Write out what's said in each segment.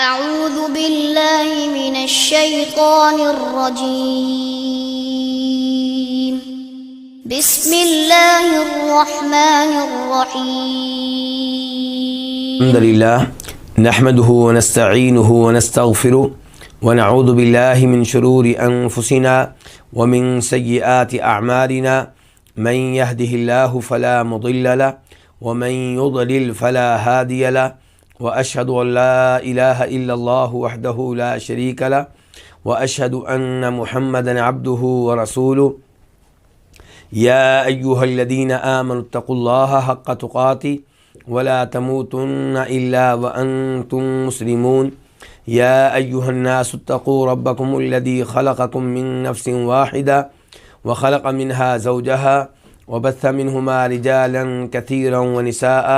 أعوذ بالله من الشيطان الرجيم بسم الله الرحمن الرحيم الحمد لله نحمده ونستعينه ونستغفره ونعوذ بالله من شرور أنفسنا ومن سيئات أعمالنا من يهده الله فلا مضل له ومن يضلل فلا هادي له وأشهد أن لا إله إلا الله وحده لا شريك له وأشهد أن محمدا عبده ورسوله يا أيها الذين آمنوا اتقوا الله حق تقاته ولا تموتن إلا وأنتم مسلمون يا أيها الناس اتقوا ربكم الذي خلقكم من نفس واحدة وخلق منها زوجها وبث منهما رجالا كثيرا ونساء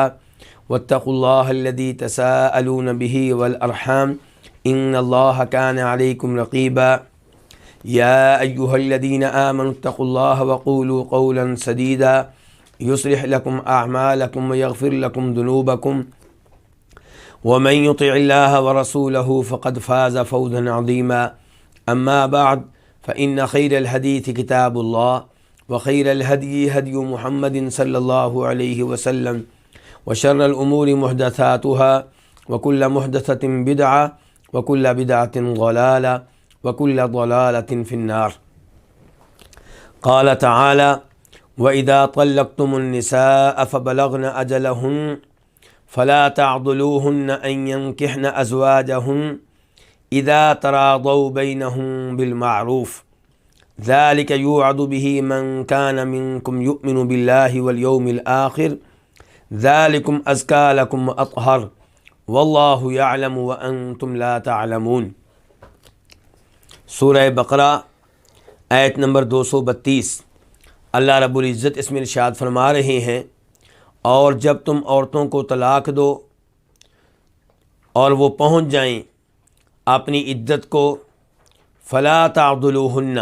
واتقوا الله الذي تساءلون به والأرحام إن الله كان عليكم رقيبا يا أيها الذين آمنوا اتقوا الله وقولوا قولا سديدا يصلح لكم أعمالكم ويغفر لكم ذنوبكم ومن يطع الله ورسوله فقد فاز فوزا عظيما أما بعد فإن خير الحديث كتاب الله وخير الهدي هدي محمد صلى الله عليه وسلم وشر الأمور محدثاتها وكل محدثة بدعة وكل بدعة ضلالة وكل ضلالة في النار. قال تعالى وإذا طلقتم النساء فبلغن أجلهن فلا تعضلوهن أن ينكحن أزواجهن إذا تراضوا بينهم بالمعروف ذلك يوعظ به من كان منكم يؤمن بالله واليوم الآخر ذلكم أزكى لكم وأطهر والله يعلم وأنتم لا تعلمون. سورہ بقرہ آیت نمبر 232. اللہ رب العزت اس میں ارشاد فرما رہے ہیں اور جب تم عورتوں کو طلاق دو اور وہ پہنچ جائیں اپنی عدت کو فلا تعضلوہن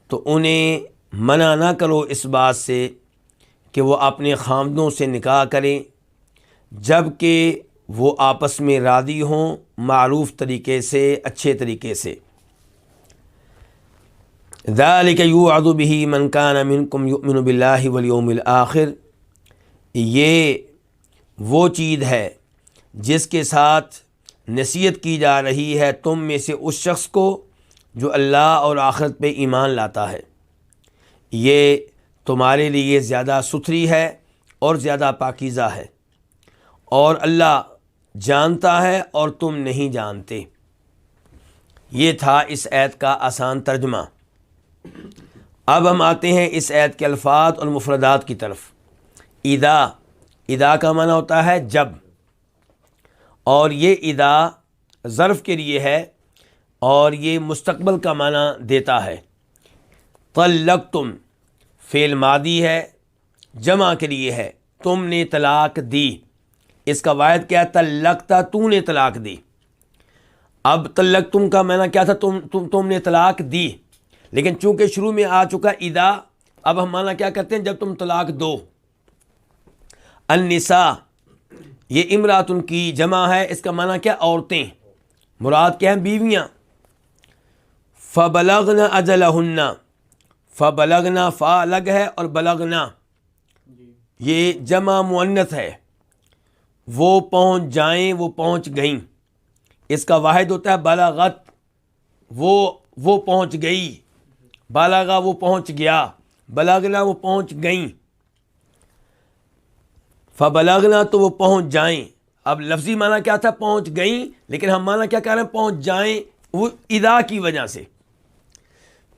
تو انہیں منع نہ کرو اس بات سے کہ وہ اپنے خامدوں سے نکاح کریں جب کہ وہ آپس میں راضی ہوں معروف طریقے سے اچھے طریقے سے. ذالک یوعظ بہ من کان منکم یؤمن باللہ والیوم الآخر. یہ وہ چیز ہے جس کے ساتھ نصیحت کی جا رہی ہے تم میں سے اس شخص کو جو اللہ اور آخرت پہ ایمان لاتا ہے. یہ تمہارے لیے زیادہ ستھری ہے اور زیادہ پاکیزہ ہے اور اللہ جانتا ہے اور تم نہیں جانتے. یہ تھا اس آیت کا آسان ترجمہ. اب ہم آتے ہیں اس آیت کے الفاظ اور مفردات کی طرف. اذا کا معنی ہوتا ہے جب، اور یہ اذا ظرف کے لیے ہے اور یہ مستقبل کا معنی دیتا ہے. طلقتم فعل ماضی ہے، جمع کے لیے ہے، تم نے طلاق دی. اس کا واحد کیا ہے؟ طلقتا، تو نے طلاق دی. اب طلقتم کا معنی کیا تھا؟ تم نے طلاق دی، لیکن چونکہ شروع میں آ چکا اذا، اب ہم معنی کیا کرتے ہیں؟ جب تم طلاق دو. النساء یہ امراتن کی جمع ہے، اس کا معنی کیا؟ عورتیں. مراد کیا ہیں؟ بیویاں. فبلغن اجلہن، فبلغنا فا الگ ہے اور بلغنا یہ جمع مؤنث ہے. وہ پہنچ جائیں، وہ پہنچ گئیں. اس کا واحد ہوتا ہے بلغت، وہ پہنچ گئی. بلغا وہ پہنچ گیا، بلغنا وہ پہنچ گئیں. فبلغنا تو وہ پہنچ جائیں. اب لفظی معنی کیا تھا؟ پہنچ گئیں، لیکن ہم معنی کیا کہہ رہے ہیں؟ پہنچ جائیں. وہ اذا کی وجہ سے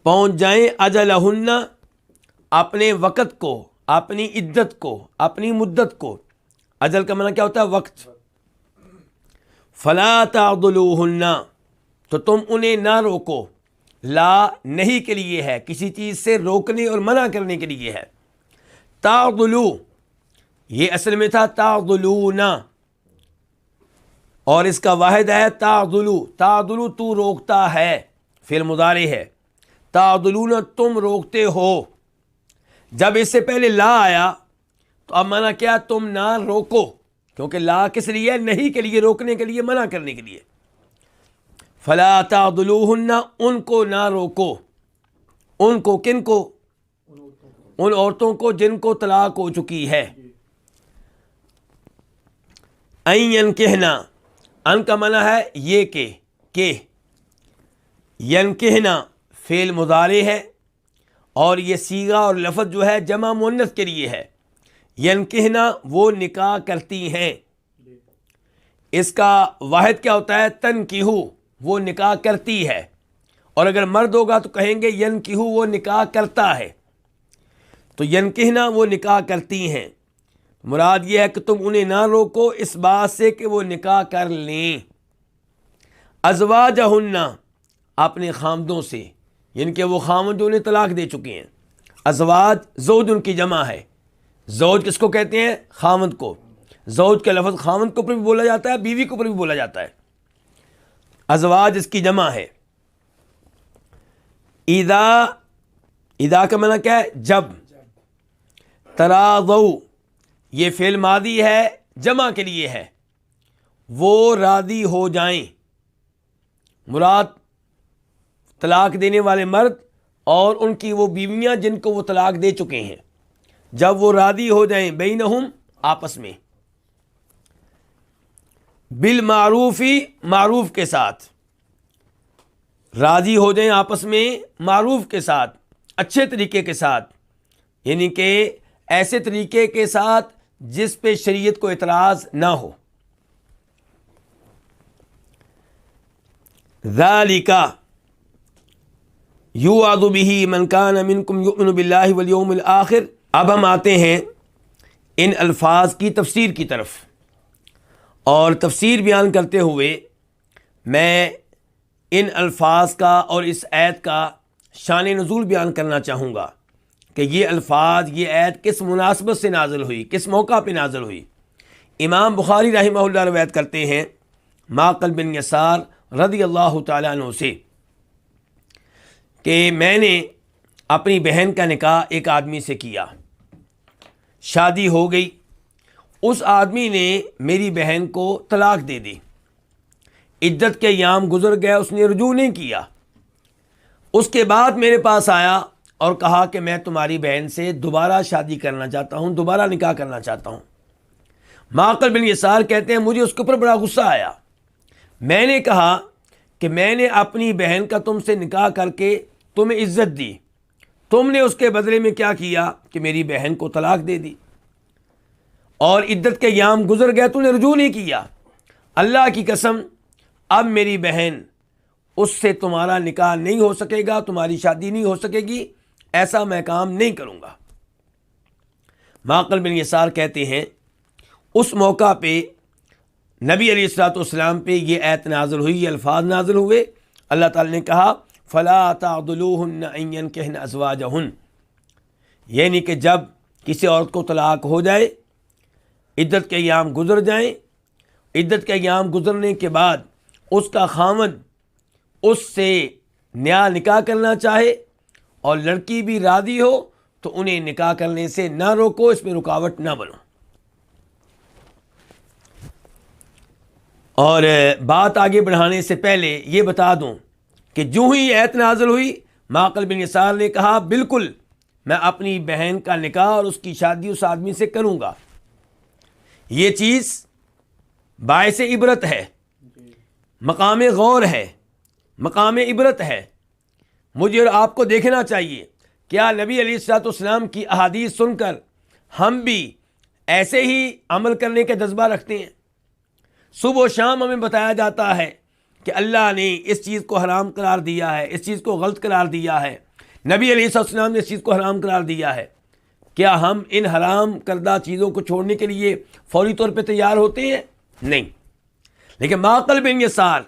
پہنچ جائیں. اجلہن اپنے وقت کو، اپنی عدت کو، اپنی مدت کو. اجل کا معنی کیا ہوتا ہے؟ وقت. فلا تعضلوہن تو تم انہیں نہ روکو. لا نہیں کے لیے ہے، کسی چیز سے روکنے اور منع کرنے کے لیے ہے. تعضلو یہ اصل میں تھا تعضلون، اور اس کا واحد ہے تعضلو. تعضلو تو روکتا ہے، فعل مضارع ہے. تعضلون تم روکتے ہو. جب اس سے پہلے لا آیا تو اب معنی کیا؟ تم نہ روکو، کیونکہ لا کس لیے؟ نہیں کے لیے، روکنے کے لیے، منع کرنے کے لیے. فلا تعضلوہن، ان کو نہ روکو، ان کو، کن کو؟ ان عورتوں کو جن کو طلاق ہو چکی ہے. ان ینکحنا، ان کا معنی ہے یہ کہ ینکحنا فعل مضارع ہے اور یہ صیغہ اور لفظ جو ہے جمع مؤنث کے لیے ہے. ینکحنا وہ نکاح کرتی ہیں. اس کا واحد کیا ہوتا ہے؟ تنکیحو، وہ نکاح کرتی ہے. اور اگر مرد ہوگا تو کہیں گے ینکحو، وہ نکاح کرتا ہے. تو ینکحنا وہ نکاح کرتی ہیں. مراد یہ ہے کہ تم انہیں نہ روکو اس بات سے کہ وہ نکاح کر لیں. ازواجہن، اپنے خامدوں سے، یعنی کہ وہ خامد جو انہیں طلاق دے چکے ہیں. ازواج زوج ان کی جمع ہے. زوج کس کو کہتے ہیں؟ خامد کو. زوج کا لفظ خامد کے اوپر بھی بولا جاتا ہے، بیوی کے اوپر بھی بولا جاتا ہے. ازواج اس کی جمع ہے. اذا کا معنی کیا ہے؟ جب. تراضوا، یہ فعل ماضی ہے، جمع کے لیے ہے. وہ راضی ہو جائیں. مراد طلاق دینے والے مرد اور ان کی وہ بیویاں جن کو وہ طلاق دے چکے ہیں، جب وہ راضی ہو جائیں بینہم، آپس میں. بالمعروفی، معروف کے ساتھ. راضی ہو جائیں آپس میں معروف کے ساتھ، اچھے طریقے کے ساتھ، یعنی کہ ایسے طریقے کے ساتھ جس پہ شریعت کو اعتراض نہ ہو. ذالک یوعظ بہ من کان منکم یؤمن باللہ والیوم الآخر. اب ہم آتے ہیں ان الفاظ کی تفسیر کی طرف، اور تفسیر بیان کرتے ہوئے میں ان الفاظ کا اور اس آیت کا شان نزول بیان کرنا چاہوں گا کہ یہ الفاظ، یہ آیت کس مناسبت سے نازل ہوئی، کس موقع پہ نازل ہوئی. امام بخاری رحمہ اللہ روایت کرتے ہیں معقل بن یسار رضی اللہ تعالیٰ عنہ سے کہ میں نے اپنی بہن کا نکاح ایک آدمی سے کیا، شادی ہو گئی. اس آدمی نے میری بہن کو طلاق دے دی. عدت کے ایام گزر گئے، اس نے رجوع نہیں کیا. اس کے بعد میرے پاس آیا اور کہا کہ میں تمہاری بہن سے دوبارہ شادی کرنا چاہتا ہوں، دوبارہ نکاح کرنا چاہتا ہوں. معقل بن یسار کہتے ہیں مجھے اس کے اوپر بڑا غصہ آیا. میں نے کہا کہ میں نے اپنی بہن کا تم سے نکاح کر کے تمہیں عزت دی، تم نے اس کے بدلے میں کیا کیا کہ میری بہن کو طلاق دے دی، اور عدت کے ایام گزر گئے، تم نے رجوع نہیں کیا. اللہ کی قسم اب میری بہن، اس سے تمہارا نکاح نہیں ہو سکے گا، تمہاری شادی نہیں ہو سکے گی، ایسا میں کام نہیں کروں گا. معقل بن یسار کہتے ہیں اس موقع پہ نبی علیہ الصلوۃ والسلام پہ یہ آیت نازل ہوئی، یہ الفاظ نازل ہوئے. اللہ تعالی نے کہا فلا تعضلوہن ان ینکحن ازواجہن، یعنی کہ جب کسی عورت کو طلاق ہو جائے، عدت کے ایام گزر جائیں، عدت کے ایام گزرنے کے بعد اس کا خامد اس سے نیا نکاح کرنا چاہے اور لڑکی بھی راضی ہو تو انہیں نکاح کرنے سے نہ روکو، اس میں رکاوٹ نہ بنو. اور بات آگے بڑھانے سے پہلے یہ بتا دوں کہ جو ہی آیت نازل ہوئی، معقل بن یسار نے کہا بالکل میں اپنی بہن کا نکاح اور اس کی شادی اس آدمی سے کروں گا. یہ چیز باعث عبرت ہے، مقام غور ہے، مقام عبرت ہے. مجھے اور آپ کو دیکھنا چاہیے کیا نبی علیہ الصلوۃ والسلام کی احادیث سن کر ہم بھی ایسے ہی عمل کرنے کا جذبہ رکھتے ہیں؟ صبح و شام ہمیں بتایا جاتا ہے کہ اللہ نے اس چیز کو حرام قرار دیا ہے، اس چیز کو غلط قرار دیا ہے، نبی علیہ السلام نے اس چیز کو حرام قرار دیا ہے. کیا ہم ان حرام کردہ چیزوں کو چھوڑنے کے لیے فوری طور پہ تیار ہوتے ہیں؟ نہیں. لیکن معقل بن یسار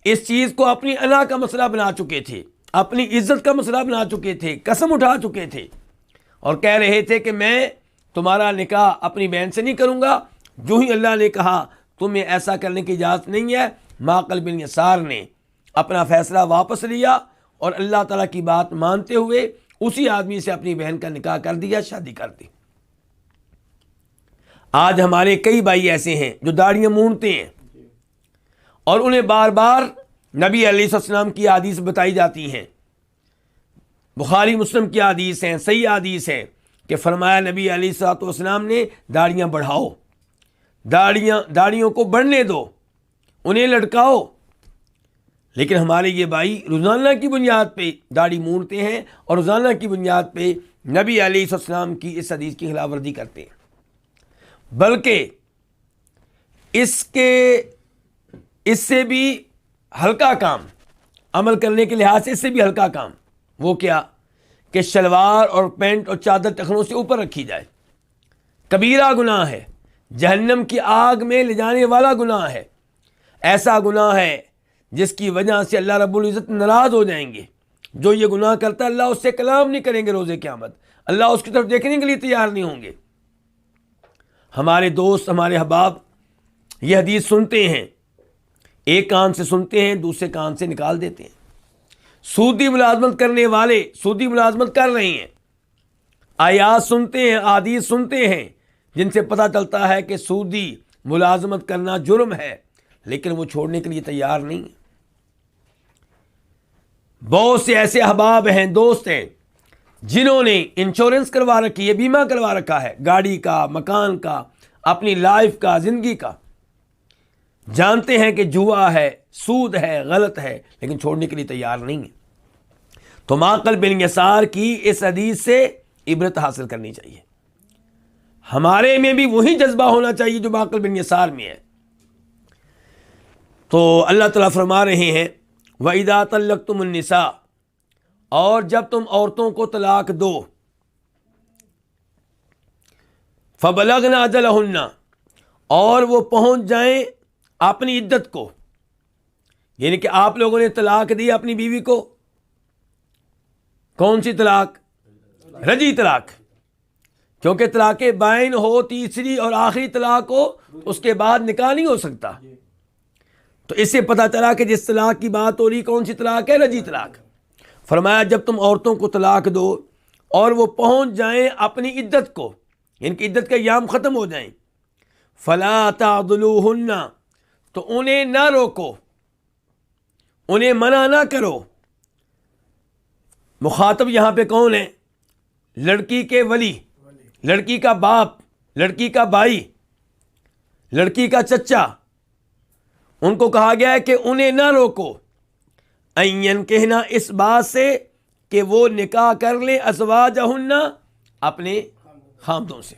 اس چیز کو اپنی انا کا مسئلہ بنا چکے تھے، اپنی عزت کا مسئلہ بنا چکے تھے، قسم اٹھا چکے تھے اور کہہ رہے تھے کہ میں تمہارا نکاح اپنی بہن سے نہیں کروں گا. جو ہی اللہ نے کہا تمہیں ایسا کرنے کی اجازت نہیں ہے، معقل بن یسار نے اپنا فیصلہ واپس لیا اور اللہ تعالیٰ کی بات مانتے ہوئے اسی آدمی سے اپنی بہن کا نکاح کر دیا، شادی کر دی. آج ہمارے کئی بھائی ایسے ہیں جو داڑھیاں مونڈتے ہیں اور انہیں بار بار نبی علیہ السلام کی حدیث بتائی جاتی ہیں، بخاری مسلم کی حدیث ہیں، صحیح حدیث ہیں کہ فرمایا نبی علیہ السلام نے داڑیاں بڑھاؤ، داڑیوں کو بڑھنے دو، انہیں لٹکاؤ۔ لیکن ہمارے یہ بھائی روزانہ کی بنیاد پہ داڑھی مونڈتے ہیں اور روزانہ کی بنیاد پہ نبی علیہ السلام کی اس حدیث کی خلاف ورزی کرتے ہیں، بلکہ اس سے بھی ہلکا کام، عمل کرنے کے لحاظ سے اس سے بھی ہلکا کام، وہ کیا کہ شلوار اور پینٹ اور چادر ٹخنوں سے اوپر رکھی جائے۔ کبیرہ گناہ ہے، جہنم کی آگ میں لے جانے والا گناہ ہے، ایسا گناہ ہے جس کی وجہ سے اللہ رب العزت ناراض ہو جائیں گے۔ جو یہ گناہ کرتا ہے اللہ اس سے کلام نہیں کریں گے، روز قیامت اللہ اس کی طرف دیکھنے کے لیے تیار نہیں ہوں گے۔ ہمارے دوست، ہمارے احباب یہ حدیث سنتے ہیں، ایک کان سے سنتے ہیں، دوسرے کان سے نکال دیتے ہیں۔ سودی ملازمت کرنے والے سودی ملازمت کر رہے ہیں، آیات سنتے ہیں، احادیث سنتے ہیں جن سے پتہ چلتا ہے کہ سودی ملازمت کرنا جرم ہے، لیکن وہ چھوڑنے کے لیے تیار نہیں ہے۔ بہت سے ایسے احباب ہیں، دوست ہیں جنہوں نے انشورنس کروا رکھی ہے، بیمہ کروا رکھا ہے، گاڑی کا، مکان کا، اپنی لائف کا، زندگی کا، جانتے ہیں کہ جوا ہے، سود ہے، غلط ہے، لیکن چھوڑنے کے لیے تیار نہیں ہے۔ تو معقل بن یسار کی اس حدیث سے عبرت حاصل کرنی چاہیے۔ ہمارے میں بھی وہی جذبہ ہونا چاہیے جو معقل بن یسار میں ہے۔ تو اللہ تعالیٰ فرما رہے ہیں وَإِذَا طَلَّقْتُمُ النِّسَاءَ، اور جب تم عورتوں کو طلاق دو، فَبَلَغْنَ أَجَلَهُنَّ، اور وہ پہنچ جائیں اپنی عدت کو، یعنی کہ آپ لوگوں نے طلاق دی اپنی بیوی کو، کون سی طلاق؟ رجی طلاق، کیونکہ طلاق بائن ہو تیسری اور آخری طلاق ہو اس کے بعد نکاح نہیں ہو سکتا۔ تو اس سے پتہ چلا کہ جس طلاق کی بات ہو رہی کون سی طلاق ہے؟ رجی طلاق۔ فرمایا جب تم عورتوں کو طلاق دو اور وہ پہنچ جائیں اپنی عدت کو، ان کی عدت کا ایام ختم ہو جائیں، فلا تعضلوہن، تو انہیں نہ روکو، انہیں منع نہ کرو۔ مخاطب یہاں پہ کون ہے؟ لڑکی کے ولی، لڑکی کا باپ، لڑکی کا بھائی، لڑکی کا چچا، ان کو کہا گیا ہے کہ انہیں نہ روکو، این کہنا اس بات سے کہ وہ نکاح کر لیں ازواجہن، اپنے خامدوں سے،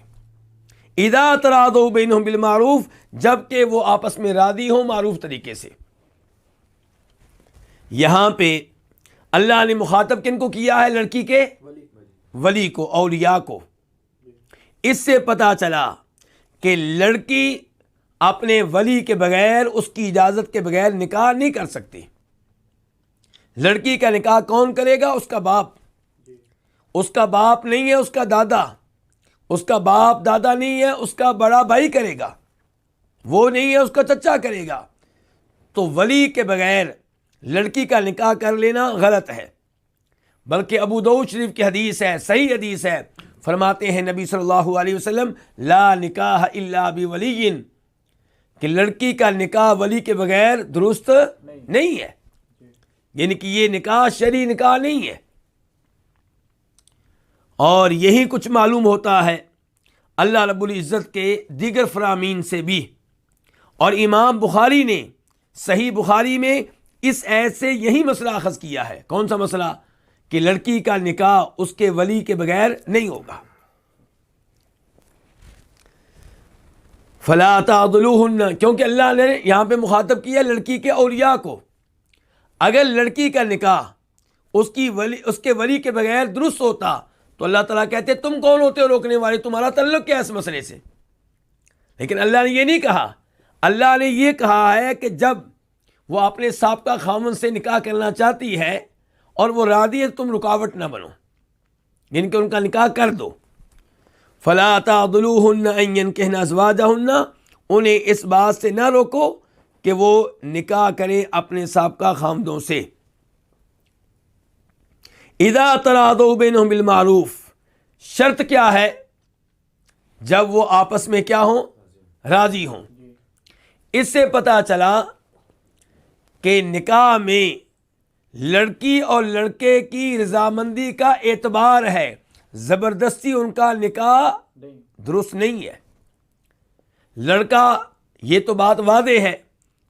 اذا تراضوا بینہم بالمعروف، جب کہ وہ آپس میں راضی ہوں معروف طریقے سے۔ یہاں پہ اللہ نے مخاطب کن کو کیا ہے؟ لڑکی کے ولی کو، اولیاء کو۔ اس سے پتہ چلا کہ لڑکی اپنے ولی کے بغیر، اس کی اجازت کے بغیر نکاح نہیں کر سکتی۔ لڑکی کا نکاح کون کرے گا؟ اس کا باپ۔ اس کا باپ نہیں ہے، اس کا دادا۔ اس کا باپ دادا نہیں ہے، اس کا بڑا بھائی کرے گا۔ وہ نہیں ہے، اس کا چچا کرے گا۔ تو ولی کے بغیر لڑکی کا نکاح کر لینا غلط ہے۔ بلکہ ابو داؤد شریف کی حدیث ہے، صحیح حدیث ہے، فرماتے ہیں نبی صلی اللہ علیہ وسلم لا نکاح الا بولی، کہ لڑکی کا نکاح ولی کے بغیر درست نہیں ہے، یعنی کہ یہ نکاح شرعی نکاح نہیں ہے۔ اور یہی کچھ معلوم ہوتا ہے اللہ رب العزت کے دیگر فرامین سے بھی۔ اور امام بخاری نے صحیح بخاری میں اس آیت سے یہی مسئلہ اخذ کیا ہے۔ کون سا مسئلہ؟ کہ لڑکی کا نکاح اس کے ولی کے بغیر نہیں ہوگا۔ فلا تعضلوہن، کیونکہ اللہ نے یہاں پہ مخاطب کیا لڑکی کے اولیاء کو۔ اگر لڑکی کا نکاح اس کے ولی کے بغیر درست ہوتا تو اللہ تعالیٰ کہتے تم کون ہوتے ہو روکنے والے، تمہارا تعلق کیا ہے اس مسئلے سے؟ لیکن اللہ نے یہ نہیں کہا۔ اللہ نے یہ کہا ہے کہ جب وہ اپنے سابقہ خامن سے نکاح کرنا چاہتی ہے اور وہ راضی ہے، تم رکاوٹ نہ بنو، یعنی کہ ان کا نکاح کر دو۔ فلا تعضلوہن ان ینکحن ازواجہن، انہیں اس بات سے نہ روکو کہ وہ نکاح کریں اپنے سابقہ خامدوں سے۔ اذا تراضوا بینہم بالمعروف، شرط کیا ہے؟ جب وہ آپس میں کیا ہوں؟ راضی ہوں۔ اس سے پتہ چلا کہ کہ نکاح میں لڑکی اور لڑکے کی رضامندی کا اعتبار ہے، زبردستی ان کا نکاح درست نہیں ہے۔ لڑکا، یہ تو بات واضح ہے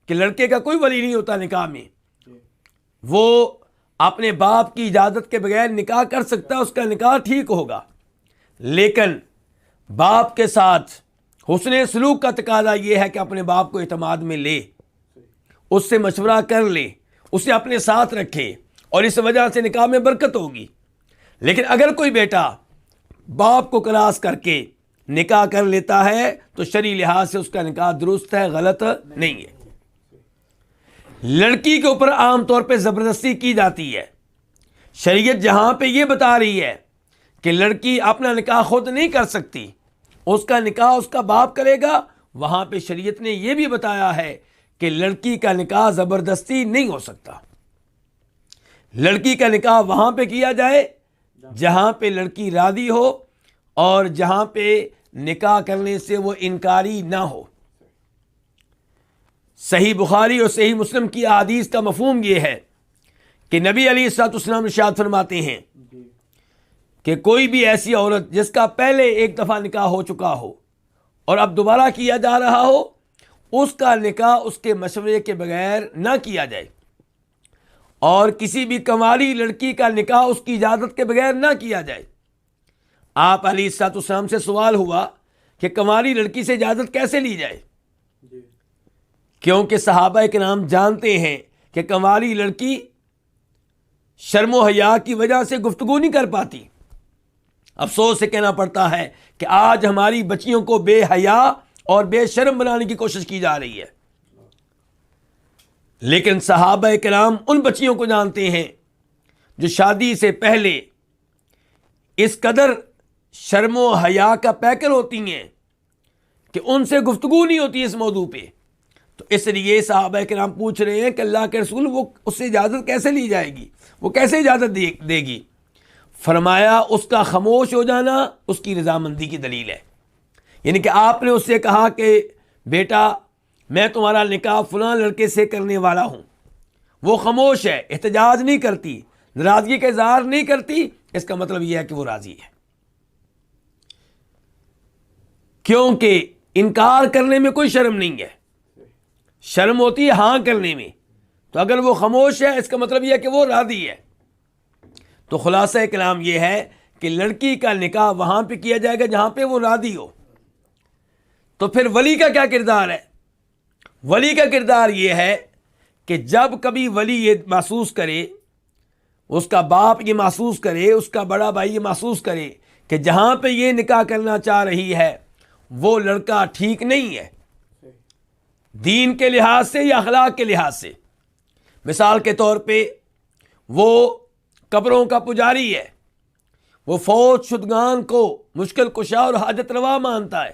کہ لڑکے کا کوئی ولی نہیں ہوتا نکاح میں، وہ اپنے باپ کی اجازت کے بغیر نکاح کر سکتا ہے، اس کا نکاح ٹھیک ہوگا، لیکن باپ کے ساتھ حسن سلوک کا تقاضا یہ ہے کہ اپنے باپ کو اعتماد میں لے، اس سے مشورہ کر لے، اسے اپنے ساتھ رکھے، اور اس وجہ سے نکاح میں برکت ہوگی۔ لیکن اگر کوئی بیٹا باپ کو کراس کر کے نکاح کر لیتا ہے تو شرعی لحاظ سے اس کا نکاح درست ہے، غلط نہیں ہے۔ لڑکی کے اوپر عام طور پہ زبردستی کی جاتی ہے۔ شریعت جہاں پہ یہ بتا رہی ہے کہ لڑکی اپنا نکاح خود نہیں کر سکتی، اس کا نکاح اس کا باپ کرے گا، وہاں پہ شریعت نے یہ بھی بتایا ہے کہ لڑکی کا نکاح زبردستی نہیں ہو سکتا۔ لڑکی کا نکاح وہاں پہ کیا جائے جہاں پہ لڑکی راضی ہو اور جہاں پہ نکاح کرنے سے وہ انکاری نہ ہو۔ صحیح بخاری اور صحیح مسلم کی احادیث کا مفہوم یہ ہے کہ نبی علیہ الصلوۃ والسلام ارشاد فرماتے ہیں کہ کوئی بھی ایسی عورت جس کا پہلے ایک دفعہ نکاح ہو چکا ہو اور اب دوبارہ کیا جا رہا ہو، اس کا نکاح اس کے مشورے کے بغیر نہ کیا جائے، اور کسی بھی کنواری لڑکی کا نکاح اس کی اجازت کے بغیر نہ کیا جائے۔ آپ علیہ الصلوۃ والسلام سے سوال ہوا کہ کنواری لڑکی سے اجازت کیسے لی جائے، کیونکہ صحابہ کرام جانتے ہیں کہ کنواری لڑکی شرم و حیا کی وجہ سے گفتگو نہیں کر پاتی۔ افسوس سے کہنا پڑتا ہے کہ آج ہماری بچیوں کو بے حیا اور بے شرم بنانے کی کوشش کی جا رہی ہے، لیکن صحابہ کرام ان بچیوں کو جانتے ہیں جو شادی سے پہلے اس قدر شرم و حیا کا پیکر ہوتی ہیں کہ ان سے گفتگو نہیں ہوتی اس موضوع پہ۔ تو اس لیے صحابہ کرام پوچھ رہے ہیں کہ اللہ کے رسول، وہ اس سے اجازت کیسے لی جائے گی، وہ کیسے اجازت دے گی؟ فرمایا اس کا خاموش ہو جانا اس کی رضامندی کی دلیل ہے۔ یعنی کہ آپ نے اس سے کہا کہ بیٹا میں تمہارا نکاح فلاں لڑکے سے کرنے والا ہوں، وہ خاموش ہے، احتجاج نہیں کرتی، ناراضگی کا اظہار نہیں کرتی، اس کا مطلب یہ ہے کہ وہ راضی ہے، کیونکہ انکار کرنے میں کوئی شرم نہیں ہے، شرم ہوتی ہے ہاں کرنے میں، تو اگر وہ خاموش ہے اس کا مطلب یہ ہے کہ وہ راضی ہے۔ تو خلاصہ کلام یہ ہے کہ لڑکی کا نکاح وہاں پہ کیا جائے گا جہاں پہ وہ راضی ہو۔ تو پھر ولی کا کیا کردار ہے؟ ولی کا کردار یہ ہے کہ جب کبھی ولی یہ محسوس کرے، اس کا باپ یہ محسوس کرے، اس کا بڑا بھائی یہ محسوس کرے کہ جہاں پہ یہ نکاح کرنا چاہ رہی ہے وہ لڑکا ٹھیک نہیں ہے دین کے لحاظ سے یا اخلاق کے لحاظ سے، مثال کے طور پہ وہ قبروں کا پجاری ہے، وہ فوت شدگان کو مشکل کشا اور حاجت روا مانتا ہے،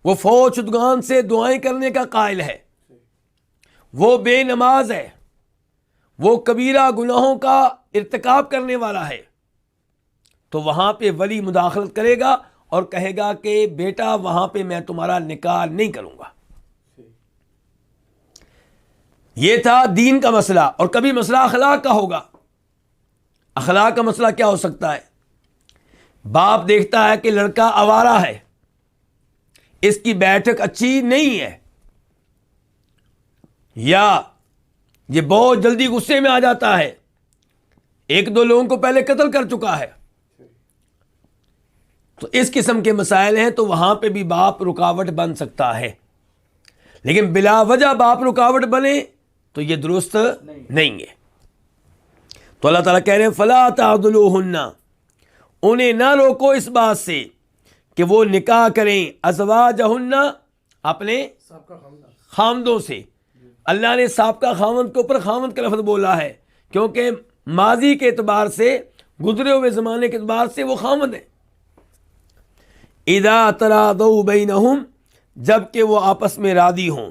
وہ فوت شدگان سے دعائیں کرنے کا قائل ہے، وہ بے نماز ہے، وہ کبیرہ گناہوں کا ارتکاب کرنے والا ہے، تو وہاں پہ ولی مداخلت کرے گا اور کہے گا کہ بیٹا وہاں پہ میں تمہارا نکاح نہیں کروں گا۔ یہ تھا دین کا مسئلہ، اور کبھی مسئلہ اخلاق کا ہوگا۔ اخلاق کا مسئلہ کیا ہو سکتا ہے؟ باپ دیکھتا ہے کہ لڑکا آوارہ ہے، اس کی بیٹھک اچھی نہیں ہے، یا یہ بہت جلدی غصے میں آ جاتا ہے، ایک دو لوگوں کو پہلے قتل کر چکا ہے، تو اس قسم کے مسائل ہیں، تو وہاں پہ بھی باپ رکاوٹ بن سکتا ہے۔ لیکن بلا وجہ باپ رکاوٹ بنے تو یہ درست نہیں ہے۔ تو اللہ تعالیٰ کہہ رہے ہیں فَلَا تَعْضُلُوهُنَّ، انہیں نہ روکو اس بات سے کہ وہ نکاح کریں ازواجہن، اپنے خامدوں سے۔ اللہ نے سابقہ خامد کے اوپر خامد کا لفظ بولا ہے کیونکہ ماضی کے اعتبار سے، گزرے ہوئے زمانے کے اعتبار سے وہ خامد ہے۔ اذا تراضوا بینہم، جب کہ وہ آپس میں راضی ہوں،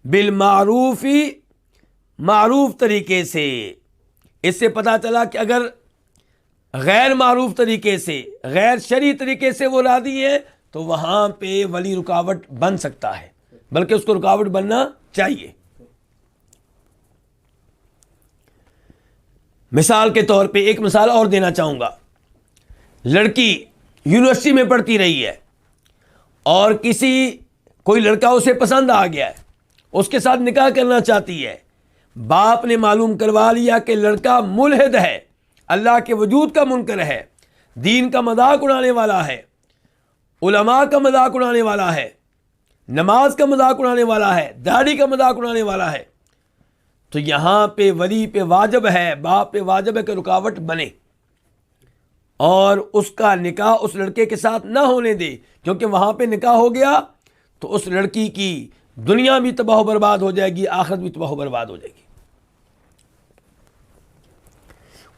بالمعروف، معروف طریقے سے۔ اس سے پتہ چلا کہ اگر غیر معروف طریقے سے، غیر شرعی طریقے سے وہ راضی ہیں تو وہاں پہ ولی رکاوٹ بن سکتا ہے، بلکہ اس کو رکاوٹ بننا چاہیے۔ مثال کے طور پہ ایک مثال اور دینا چاہوں گا. لڑکی یونیورسٹی میں پڑھتی رہی ہے اور کوئی لڑکا اسے پسند آ گیا ہے, اس کے ساتھ نکاح کرنا چاہتی ہے. باپ نے معلوم کروا لیا کہ لڑکا ملحد ہے, اللہ کے وجود کا منکر ہے, دین کا مذاق اڑانے والا ہے, علماء کا مذاق اڑانے والا ہے, نماز کا مذاق اڑانے والا ہے, داڑھی کا مذاق اڑانے والا ہے. تو یہاں پہ ولی پہ واجب ہے, باپ پہ واجب ہے کہ رکاوٹ بنے اور اس کا نکاح اس لڑکے کے ساتھ نہ ہونے دے, کیونکہ وہاں پہ نکاح ہو گیا تو اس لڑکی کی دنیا بھی تباہ و برباد ہو جائے گی, آخرت بھی تباہ و برباد ہو جائے گی.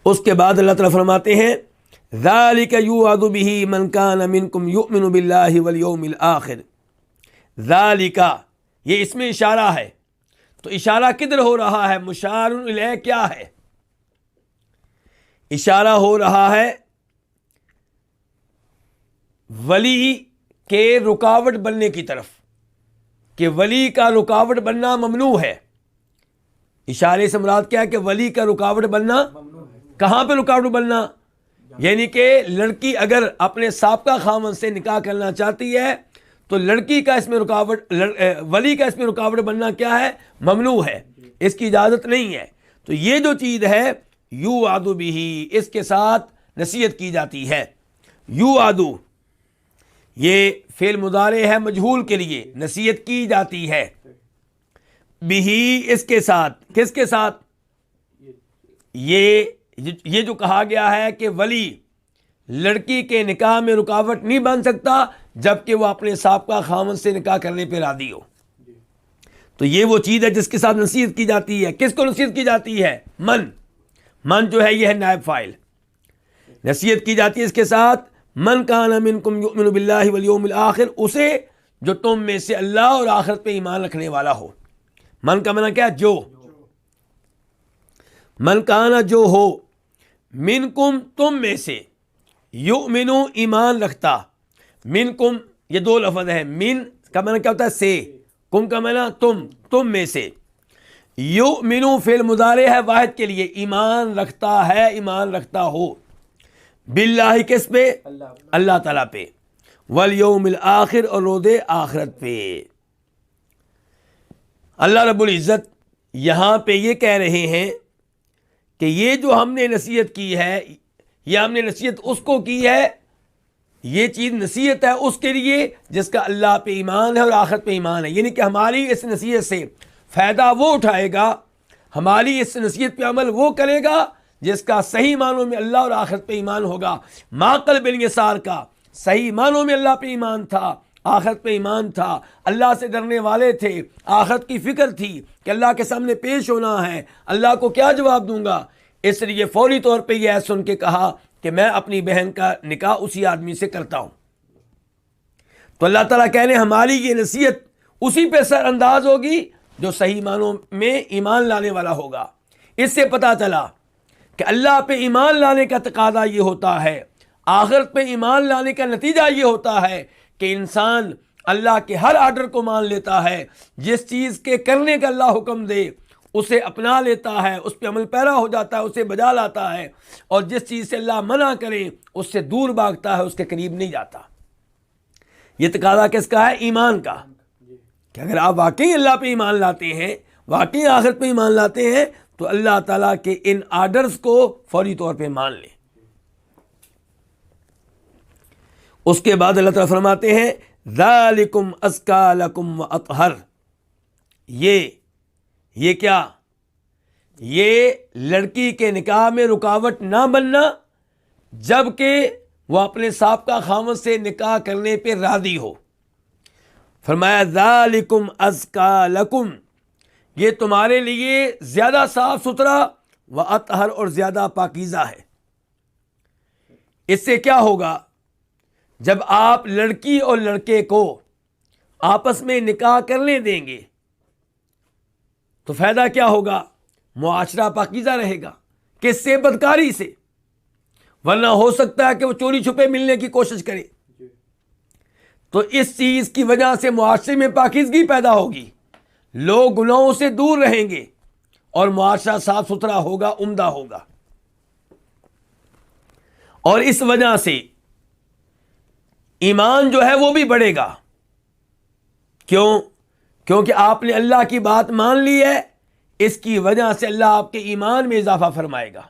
اس کے بعد اللہ تعالیٰ فرماتے ہیں ذالک یوعظ بہ من کان منکم یؤمن باللہ والیوم الآخر. ذالک, یہ اس میں اشارہ ہے. تو اشارہ کدھر ہو رہا ہے؟ مشار الیہ کیا ہے؟ اشارہ ہو رہا ہے ولی کے رکاوٹ بننے کی طرف, کہ ولی کا رکاوٹ بننا ممنوع ہے. اشارے سے مراد کیا ہے؟ کہ ولی کا رکاوٹ بننا. کہاں پہ رکاوٹ بننا؟ یعنی کہ لڑکی اگر اپنے سابقہ خاوند سے نکاح کرنا چاہتی ہے تو لڑکی کا اس میں رکاوٹ, ولی کا اس میں رکاوٹ بننا کیا ہے؟ ممنوع ہے, اس کی اجازت نہیں ہے. تو یہ جو چیز ہے یوعظ بہ, اس کے ساتھ نصیحت کی جاتی ہے. یوعظ یہ فعل مضارع ہے مجہول کے لیے, نصیحت کی جاتی ہے. بہ اس کے ساتھ, کس کے ساتھ؟ یہ جو کہا گیا ہے کہ ولی لڑکی کے نکاح میں رکاوٹ نہیں بن سکتا جبکہ وہ اپنے سابقہ خاوند سے نکاح کرنے پہ راضی ہو. تو یہ وہ چیز ہے جس کے ساتھ نصیحت کی جاتی ہے. کس کو نصیحت کی جاتی ہے؟ من جو ہے یہ ہے نائب فاعل. نصیحت کی جاتی ہے اس کے ساتھ من کان منکم یؤمن باللہ والیوم الآخر, اسے جو تم میں سے اللہ اور آخرت پہ ایمان رکھنے والا ہو. من کا معنی کیا؟ جو. من کانا جو ہو, منکم تم میں سے, یؤمن ایمان رکھتا, منکم یہ دو لفظ ہیں. من کا معنی کیا ہوتا ہے؟ سے. کم کا معنی تم میں سے. یؤمن فعل مضارع ہے واحد کے لیے, ایمان رکھتا ہے, ایمان رکھتا ہو. باللہ کس پہ؟ اللہ تعالیٰ پہ. والیوم الآخر اور روز آخرت پہ. اللہ رب العزت یہاں پہ یہ کہہ رہے ہیں کہ یہ جو ہم نے نصیحت کی ہے, یہ ہم نے نصیحت اس کو کی ہے, یہ چیز نصیحت ہے اس کے لیے جس کا اللہ پہ ایمان ہے اور آخرت پہ ایمان ہے. یعنی کہ ہماری اس نصیحت سے فائدہ وہ اٹھائے گا, ہماری اس نصیحت پہ عمل وہ کرے گا جس کا صحیح معنوں میں اللہ اور آخرت پہ ایمان ہوگا. معقل بن یسار کا صحیح معنوں میں اللہ پہ ایمان تھا, آخرت پہ ایمان تھا, اللہ سے ڈرنے والے تھے, آخرت کی فکر تھی کہ اللہ کے سامنے پیش ہونا ہے, اللہ کو کیا جواب دوں گا. اس لیے فوری طور پہ یہ سن کے کہا کہ میں اپنی بہن کا نکاح اسی آدمی سے کرتا ہوں. تو اللہ تعالیٰ کہہ رہے ہیں ہماری یہ نصیحت اسی پہ سر انداز ہوگی جو صحیح معنوں میں ایمان لانے والا ہوگا. اس سے پتہ چلا کہ اللہ پہ ایمان لانے کا تقاضا یہ ہوتا ہے, آخرت پہ ایمان لانے کا نتیجہ یہ ہوتا ہے کہ انسان اللہ کے ہر آرڈر کو مان لیتا ہے, جس چیز کے کرنے کا اللہ حکم دے اسے اپنا لیتا ہے, اس پہ عمل پیرا ہو جاتا ہے, اسے بجا لاتا ہے, اور جس چیز سے اللہ منع کرے اس سے دور بھاگتا ہے, اس کے قریب نہیں جاتا. یہ تقاضا کس کا ہے؟ ایمان کا. کہ اگر آپ واقعی اللہ پہ ایمان لاتے ہیں, واقعی آخرت پہ ایمان لاتے ہیں, تو اللہ تعالیٰ کے ان آرڈرز کو فوری طور پہ مان لیں. اس کے بعد اللہ تعالیٰ فرماتے ہیں ذالکم ازکیٰ لکم واطہر. یہ کیا؟ یہ لڑکی کے نکاح میں رکاوٹ نہ بننا جبکہ وہ اپنے سابقہ خاوند سے نکاح کرنے پہ راضی ہو. فرمایا ذالکم ازکیٰ لکم, یہ تمہارے لیے زیادہ صاف ستھرا واطہر اور زیادہ پاکیزہ ہے. اس سے کیا ہوگا؟ جب آپ لڑکی اور لڑکے کو آپس میں نکاح کرنے دیں گے تو فائدہ کیا ہوگا؟ معاشرہ پاکیزہ رہے گا. کس سے؟ بدکاری سے. ورنہ ہو سکتا ہے کہ وہ چوری چھپے ملنے کی کوشش کرے. تو اس چیز کی وجہ سے معاشرے میں پاکیزگی پیدا ہوگی, لوگ گناہوں سے دور رہیں گے اور معاشرہ صاف ستھرا ہوگا, عمدہ ہوگا. اور اس وجہ سے ایمان جو ہے وہ بھی بڑھے گا. کیونکہ آپ نے اللہ کی بات مان لی ہے. اس کی وجہ سے اللہ آپ کے ایمان میں اضافہ فرمائے گا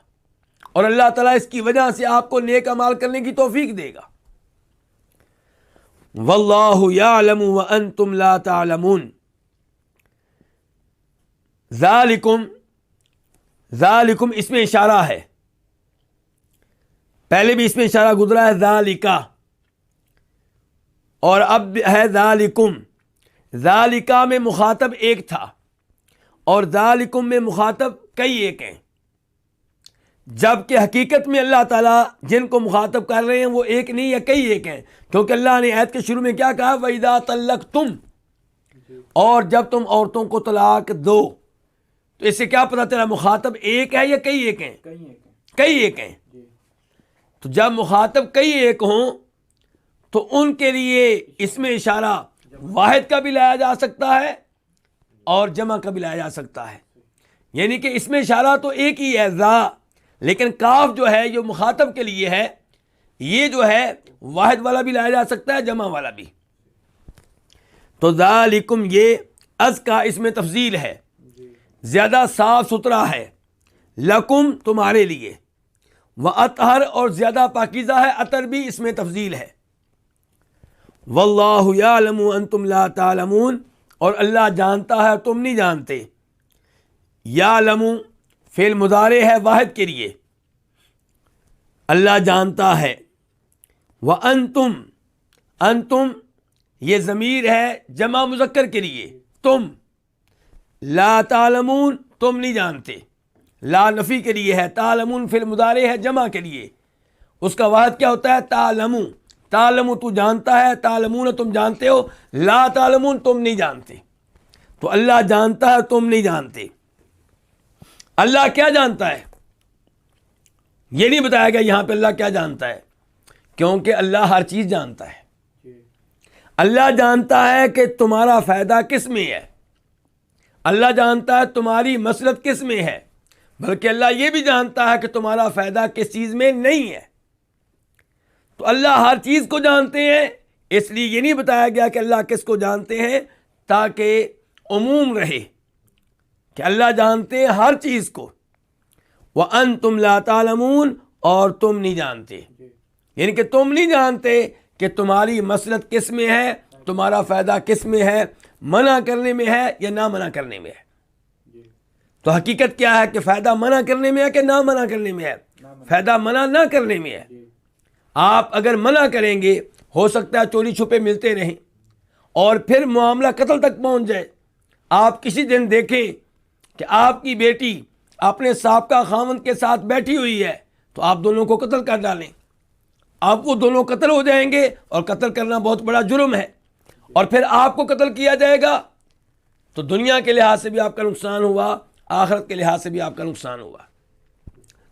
اور اللہ تعالیٰ اس کی وجہ سے آپ کو نیک اعمال کرنے کی توفیق دے گا. واللہ یعلم وانتم لا تعلمون. ذالکم اس میں اشارہ ہے. پہلے بھی اس میں اشارہ گزرا ہے ذالکا، اور اب ہے ذالکم. ذالکا میں مخاطب ایک تھا اور ذالکم میں مخاطب کئی ایک ہیں، جبکہ حقیقت میں اللہ تعالیٰ جن کو مخاطب کر رہے ہیں وہ ایک نہیں یا کئی ایک ہیں. کیونکہ اللہ نے آیت کے شروع میں کیا کہا؟ وَإِذَا طَلَّقْتُمْ، اور جب تم عورتوں کو طلاق دو. تو اس سے کیا پتہ چلا مخاطب ایک ہے یا کئی ایک ہیں؟ کئی ایک ہیں. تو جب مخاطب کئی ایک ہوں تو ان کے لیے اس میں اشارہ واحد کا بھی لایا جا سکتا ہے اور جمع کا بھی لایا جا سکتا ہے. یعنی کہ اس میں اشارہ تو ایک ہی ہے ذا، لیکن کاف جو ہے جو مخاطب کے لیے ہے یہ جو ہے واحد والا بھی لایا جا سکتا ہے، جمع والا بھی. تو ذالکم یہ از کا اس میں تفضیل ہے، زیادہ صاف ستھرا ہے. لکم تمہارے لیے، وَأَطْهَرُ اور زیادہ پاکیزہ ہے. اطہر بھی اس میں تفضیل ہے. واللہ یعلم وانتم لا تعلمون، اور اللہ جانتا ہے اور تم نہیں جانتے. یعلم فعل مضارع ہے واحد کے لیے، اللہ جانتا ہے. وانتم، انتم یہ ضمیر ہے جمع مذکر کے لیے، تم. لا تعلمون تم نہیں جانتے، لا نفی کے لیے ہے. تعلمون فعل مضارع ہے جمع کے لیے، اس کا واحد کیا ہوتا ہے؟ تعلمو. تعلمو تو جانتا ہے، تعلمون تم جانتے ہو، لا تعلمون تم نہیں جانتے. تو اللہ جانتا ہے تم نہیں جانتے. اللہ کیا جانتا ہے یہ نہیں بتایا گیا یہاں پہ اللہ کیا جانتا ہے، کیونکہ اللہ ہر چیز جانتا ہے. اللہ جانتا ہے کہ تمہارا فائدہ کس میں ہے، اللہ جانتا ہے تمہاری مصلحت کس میں ہے، بلکہ اللہ یہ بھی جانتا ہے کہ تمہارا فائدہ کس چیز میں نہیں ہے. تو اللہ ہر چیز کو جانتے ہیں، اس لیے یہ نہیں بتایا گیا کہ اللہ کس کو جانتے ہیں، تاکہ عموم رہے کہ اللہ جانتے ہیں ہر چیز کو. وَأَنْتُمْ لَا تَعْلَمُونَ اور تم نہیں جانتے، یعنی کہ تم نہیں جانتے کہ تمہاری مصلحت کس میں ہے، تمہارا فائدہ کس میں ہے، منع کرنے میں ہے یا نہ منع کرنے میں ہے. تو حقیقت کیا ہے کہ فائدہ منع کرنے میں ہے کہ نہ منع کرنے میں ہے؟ فائدہ منع نہ کرنے میں ہے. آپ اگر منع کریں گے ہو سکتا ہے چوری چھپے ملتے رہیں اور پھر معاملہ قتل تک پہنچ جائے. آپ کسی دن دیکھیں کہ آپ کی بیٹی اپنے سابقہ خاوند کے ساتھ بیٹھی ہوئی ہے تو آپ دونوں کو قتل کر ڈالیں، آپ وہ دونوں قتل ہو جائیں گے، اور قتل کرنا بہت بڑا جرم ہے. اور پھر آپ کو قتل کیا جائے گا تو دنیا کے لحاظ سے بھی آپ کا نقصان ہوا، آخرت کے لحاظ سے بھی آپ کا نقصان ہوا.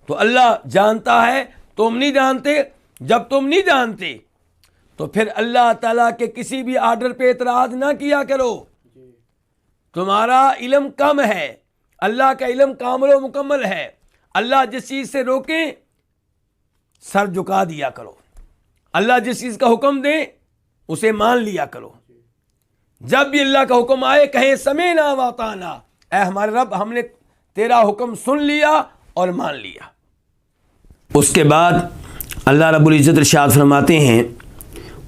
تو اللہ جانتا ہے تم نہیں جانتے. جب تم نہیں جانتے تو پھر اللہ تعالیٰ کے کسی بھی آرڈر پہ اعتراض نہ کیا کرو. تمہارا علم کم ہے، اللہ کا علم کامل و مکمل ہے. اللہ جس چیز سے روکیں سر جھکا دیا کرو، اللہ جس چیز کا حکم دیں اسے مان لیا کرو. جب بھی اللہ کا حکم آئے کہیں سمعنا واطعنا، اے ہمارے رب ہم نے تیرا حکم سن لیا اور مان لیا. اس کے بعد اللہ رب العزت ارشاد فرماتے ہیں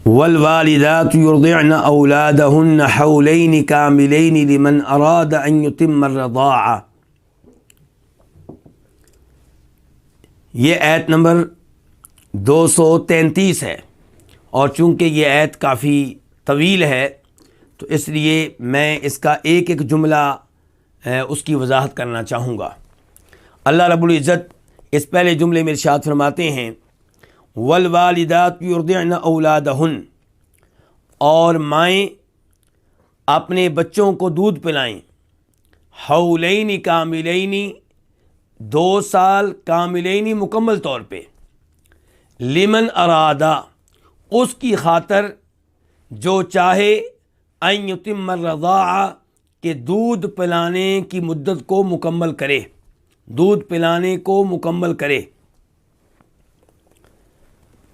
والوالدات يرضعن اولادهن حولين كاملين لمن اراد ان يتم الرضاعة. یہ آیت نمبر 233 ہے، اور چونکہ یہ آیت کافی طویل ہے تو اس لیے میں اس کا ایک ایک جملہ اس کی وضاحت کرنا چاہوں گا. اللہ رب العزت اس پہلے جملے میں ارشاد فرماتے ہیں والوالدات یرضعن اولادہن، اور مائیں اپنے بچوں کو دودھ پلائیں، حولین کاملین 2 سال کاملین مکمل طور پہ، لمن ارادہ اس کی خاطر جو چاہے، ان یتم الرضاعہ کہ دودھ پلانے کی مدت کو مکمل کرے، دودھ پلانے کو مکمل کرے.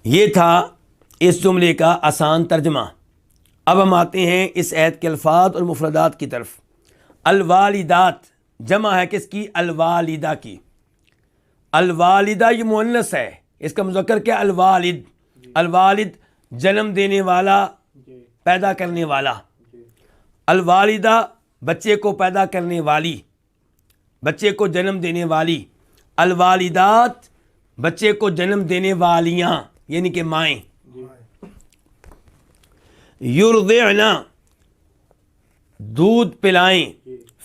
یہ تھا اس جملے کا آسان ترجمہ۔ اب ہم آتے ہیں اس آیت کے الفاظ اور مفردات کی طرف۔ الوالدات جمع ہے کس کی؟ الوالدہ کی۔ الوالدہ یہ مؤنث ہے، اس کا مذکر کیا؟ الوالد۔ الوالد جنم دینے والا، پیدا کرنے والا۔ الوالدہ بچے کو پیدا کرنے والی، بچے کو جنم دینے والی۔ الوالدات بچے کو جنم دینے والیاں یعنی کہ مائیں۔ یرضعن دودھ پلائیں،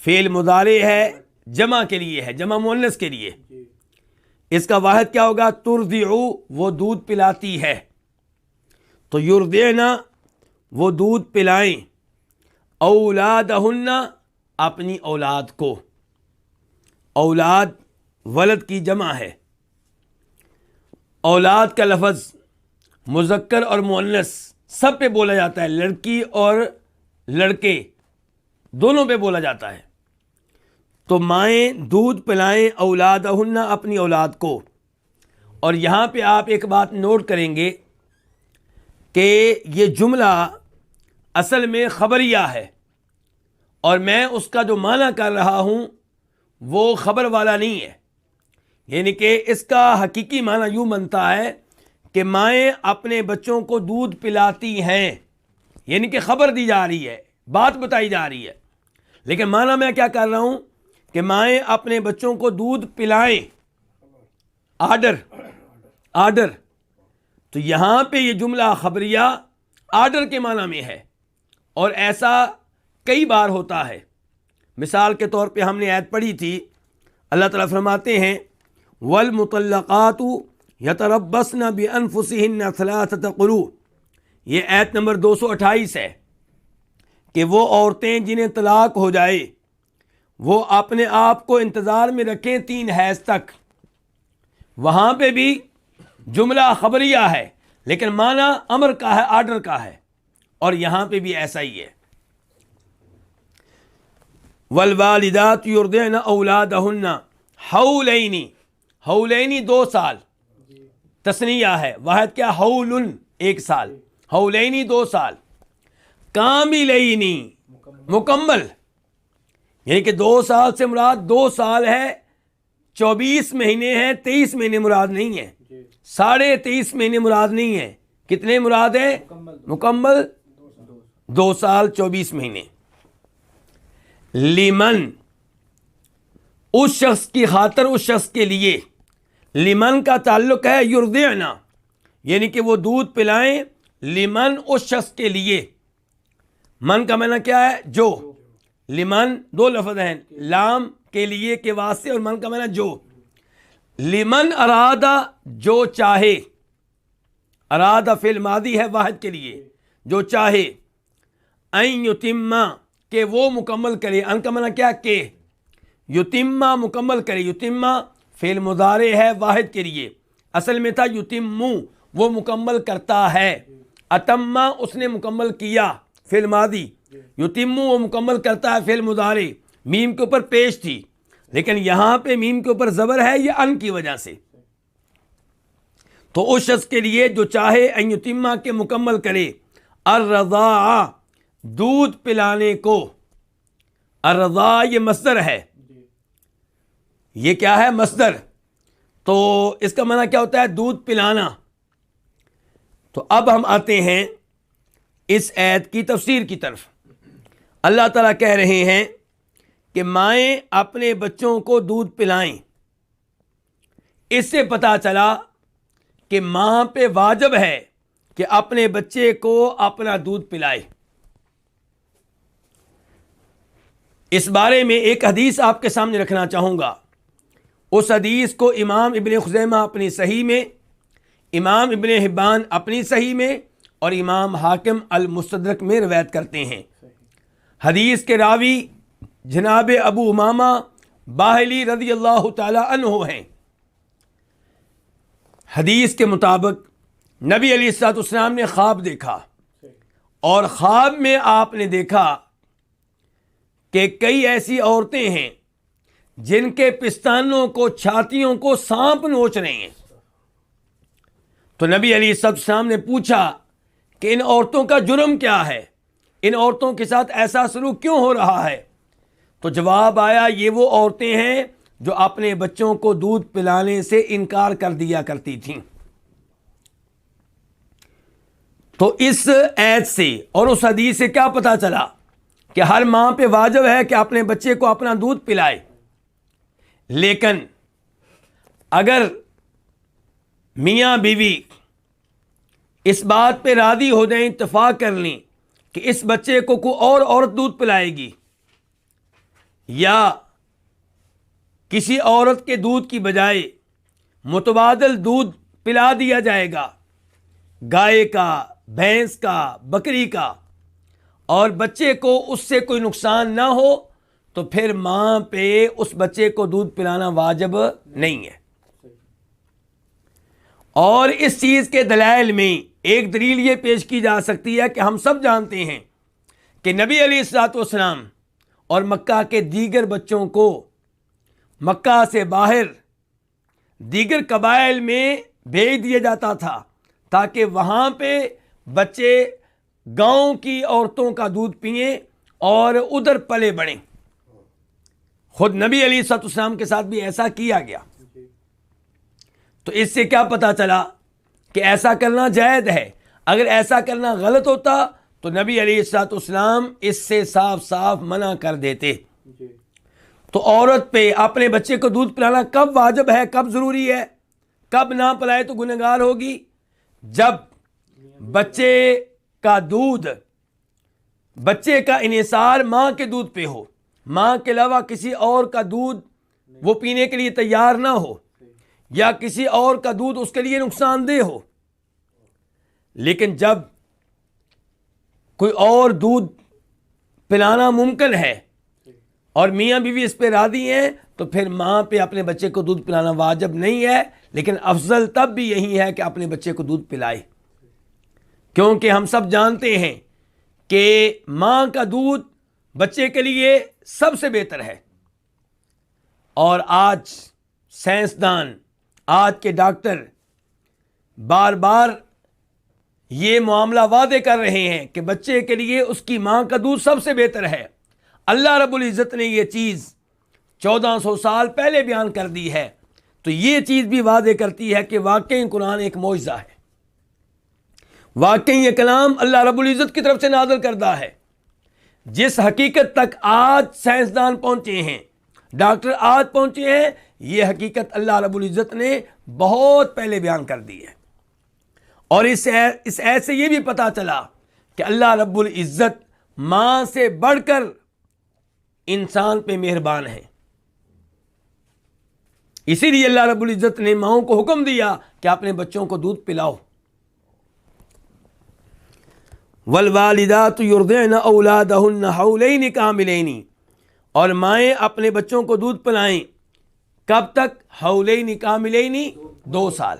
فعل مضارع ہے، جمع کے لیے ہے، جمع مؤنث کے لیے۔ اس کا واحد کیا ہوگا؟ ترضع، وہ دودھ پلاتی ہے۔ تو یرضعن وہ دودھ پلائیں، اولادہن اپنی اولاد کو۔ اولاد ولد کی جمع ہے۔ اولاد کا لفظ مذکر اور مؤنث سب پہ بولا جاتا ہے، لڑکی اور لڑکے دونوں پہ بولا جاتا ہے۔ تو مائیں دودھ پلائیں اولادہن اپنی اولاد کو۔ اور یہاں پہ آپ ایک بات نوٹ کریں گے کہ یہ جملہ اصل میں خبریہ ہے، اور میں اس کا جو معنی کر رہا ہوں وہ خبر والا نہیں ہے، یعنی کہ اس کا حقیقی معنی یوں بنتا ہے کہ مائیں اپنے بچوں کو دودھ پلاتی ہیں، یعنی کہ خبر دی جا رہی ہے، بات بتائی جا رہی ہے، لیکن معنی میں کیا کر رہا ہوں کہ مائیں اپنے بچوں کو دودھ پلائیں، آرڈر۔ تو یہاں پہ یہ جملہ خبریہ آرڈر کے معنی میں ہے، اور ایسا کئی بار ہوتا ہے۔ مثال کے طور پہ ہم نے آیت پڑھی تھی، اللہ تعالیٰ فرماتے ہیں والمطلقات یتربصن بانفسہن ثلاثۃ قروء، یہ آیت نمبر 228 ہے کہ وہ عورتیں جنہیں طلاق ہو جائے وہ اپنے آپ کو انتظار میں رکھیں 3 حیض تک۔ وہاں پہ بھی جملہ خبریہ ہے لیکن معنی امر کا ہے، آرڈر کا ہے، اور یہاں پہ بھی ایسا ہی ہے۔ والوالدات یرضعن اولادہن حولین 2 سال، تثنیہ ہے، واحد کیا؟ حول 1 سال، حولین 2 سال، کاملین مکمل، یعنی کہ 2 سال سے مراد 2 سال ہے، 24 مہینے ہیں، 23 مہینے مراد نہیں ہے، 23.5 مہینے مراد نہیں ہے، کتنے مراد ہیں؟ مکمل 2 سال 24 مہینے۔ لمن اس شخص کی خاطر، اس شخص کے لیے۔ لمن کا تعلق ہے یرضعن، یعنی کہ وہ دودھ پلائیں، لمن اس شخص کے لیے۔ من کا معنی کیا ہے؟ جو۔ لمن 2 لفظ ہیں، لام کے لیے کے واسطے، اور من کا معنی جو۔ لمن ارادہ جو چاہے، ارادہ فعل ماضی ہے واحد کے لیے، جو چاہے، ان یتما کہ وہ مکمل کرے، ان کا معنی کیا؟ کہ یتما مکمل کرے، یتما فعل مضارع ہے واحد کے لیے، اصل میں تھا یتمو وہ مکمل کرتا ہے، اتما اس نے مکمل کیا فعل ماضی، یتمو وہ مکمل کرتا ہے فعل مضارع، میم کے اوپر پیش تھی، لیکن یہاں پہ میم کے اوپر زبر ہے یہ ان کی وجہ سے۔ تو اس شخص کے لیے جو چاہے ان یتما کے مکمل کرے، الرضاع دودھ پلانے کو۔ الرضاع یہ مصدر ہے، یہ کیا ہے؟ مصدر۔ تو اس کا معنی کیا ہوتا ہے؟ دودھ پلانا۔ تو اب ہم آتے ہیں اس آیت کی تفسیر کی طرف۔ اللہ تعالیٰ کہہ رہے ہیں کہ مائیں اپنے بچوں کو دودھ پلائیں۔ اس سے پتہ چلا کہ ماں پہ واجب ہے کہ اپنے بچے کو اپنا دودھ پلائے۔ اس بارے میں ایک حدیث آپ کے سامنے رکھنا چاہوں گا۔ اس حدیث کو امام ابن خزیمہ اپنی صحیح میں، امام ابن حبان اپنی صحیح میں، اور امام حاکم المستدرک میں روایت کرتے ہیں۔ حدیث کے راوی جناب ابو امامہ باہلی رضی اللہ تعالی عنہ ہیں۔ حدیث کے مطابق نبی علیہ الصلوۃ والسلام نے خواب دیکھا، اور خواب میں آپ نے دیکھا کہ کئی ایسی عورتیں ہیں جن کے پستانوں کو، چھاتیوں کو سانپ نوچ رہے ہیں۔ تو نبی علیہ السلام نے پوچھا کہ ان عورتوں کا جرم کیا ہے، ان عورتوں کے ساتھ ایسا سلوک کیوں ہو رہا ہے؟ تو جواب آیا، یہ وہ عورتیں ہیں جو اپنے بچوں کو دودھ پلانے سے انکار کر دیا کرتی تھیں۔ تو اس آیت سے اور اس حدیث سے کیا پتہ چلا کہ ہر ماں پہ واجب ہے کہ اپنے بچے کو اپنا دودھ پلائے، لیکن اگر میاں بیوی اس بات پہ راضی ہو جائیں، اتفاق کر لیں کہ اس بچے کو کوئی اور عورت دودھ پلائے گی یا کسی عورت کے دودھ کی بجائے متبادل دودھ پلا دیا جائے گا، گائے کا، بھینس کا، بکری کا، اور بچے کو اس سے کوئی نقصان نہ ہو، تو پھر ماں پہ اس بچے کو دودھ پلانا واجب نہیں ہے۔ اور اس چیز کے دلائل میں ایک دلیل یہ پیش کی جا سکتی ہے کہ ہم سب جانتے ہیں کہ نبی علیہ الصلوۃ والسلام اور مکہ کے دیگر بچوں کو مکہ سے باہر دیگر قبائل میں بھیج دیا جاتا تھا تاکہ وہاں پہ بچے گاؤں کی عورتوں کا دودھ پئیں اور ادھر پلے بڑھیں۔ خود نبی علیہ الصلوۃ والسلام کے ساتھ بھی ایسا کیا گیا۔ تو اس سے کیا پتا چلا کہ ایسا کرنا جائز ہے۔ اگر ایسا کرنا غلط ہوتا تو نبی علیہ الصلوۃ والسلام اس سے صاف صاف منع کر دیتے۔ تو عورت پہ اپنے بچے کو دودھ پلانا کب واجب ہے، کب ضروری ہے، کب نہ پلائے تو گنہگار ہوگی؟ جب بچے کا دودھ، بچے کا انحصار ماں کے دودھ پہ ہو، ماں کے علاوہ کسی اور کا دودھ وہ پینے کے لیے تیار نہ ہو، یا کسی اور کا دودھ اس کے لیے نقصان دہ ہو۔ لیکن جب کوئی اور دودھ پلانا ممکن ہے اور میاں بیوی اس پہ راضی ہیں، تو پھر ماں پہ اپنے بچے کو دودھ پلانا واجب نہیں ہے، لیکن افضل تب بھی یہی ہے کہ اپنے بچے کو دودھ پلائے، کیونکہ ہم سب جانتے ہیں کہ ماں کا دودھ بچے کے لیے سب سے بہتر ہے۔ اور آج سائنسدان، آج کے ڈاکٹر بار بار یہ معاملہ واضح کر رہے ہیں کہ بچے کے لیے اس کی ماں کا دودھ سب سے بہتر ہے۔ اللہ رب العزت نے یہ چیز 1400 سال پہلے بیان کر دی ہے، تو یہ چیز بھی واضح کرتی ہے کہ واقعی قرآن ایک معجزہ ہے، واقعی یہ کلام اللہ رب العزت کی طرف سے نازل کردہ ہے۔ جس حقیقت تک آج سائنسدان پہنچے ہیں، ڈاکٹر آج پہنچے ہیں، یہ حقیقت اللہ رب العزت نے بہت پہلے بیان کر دی ہے۔ اور اس ایت سے یہ بھی پتا چلا کہ اللہ رب العزت ماں سے بڑھ کر انسان پہ مہربان ہے، اسی لیے اللہ رب العزت نے ماؤں کو حکم دیا کہ اپنے بچوں کو دودھ پلاؤ۔ والوالدات یرضعن اولادہن حولین کاملین، اور مائیں اپنے بچوں کو دودھ پلائیں کب تک؟ حولین کاملین، 2 سال۔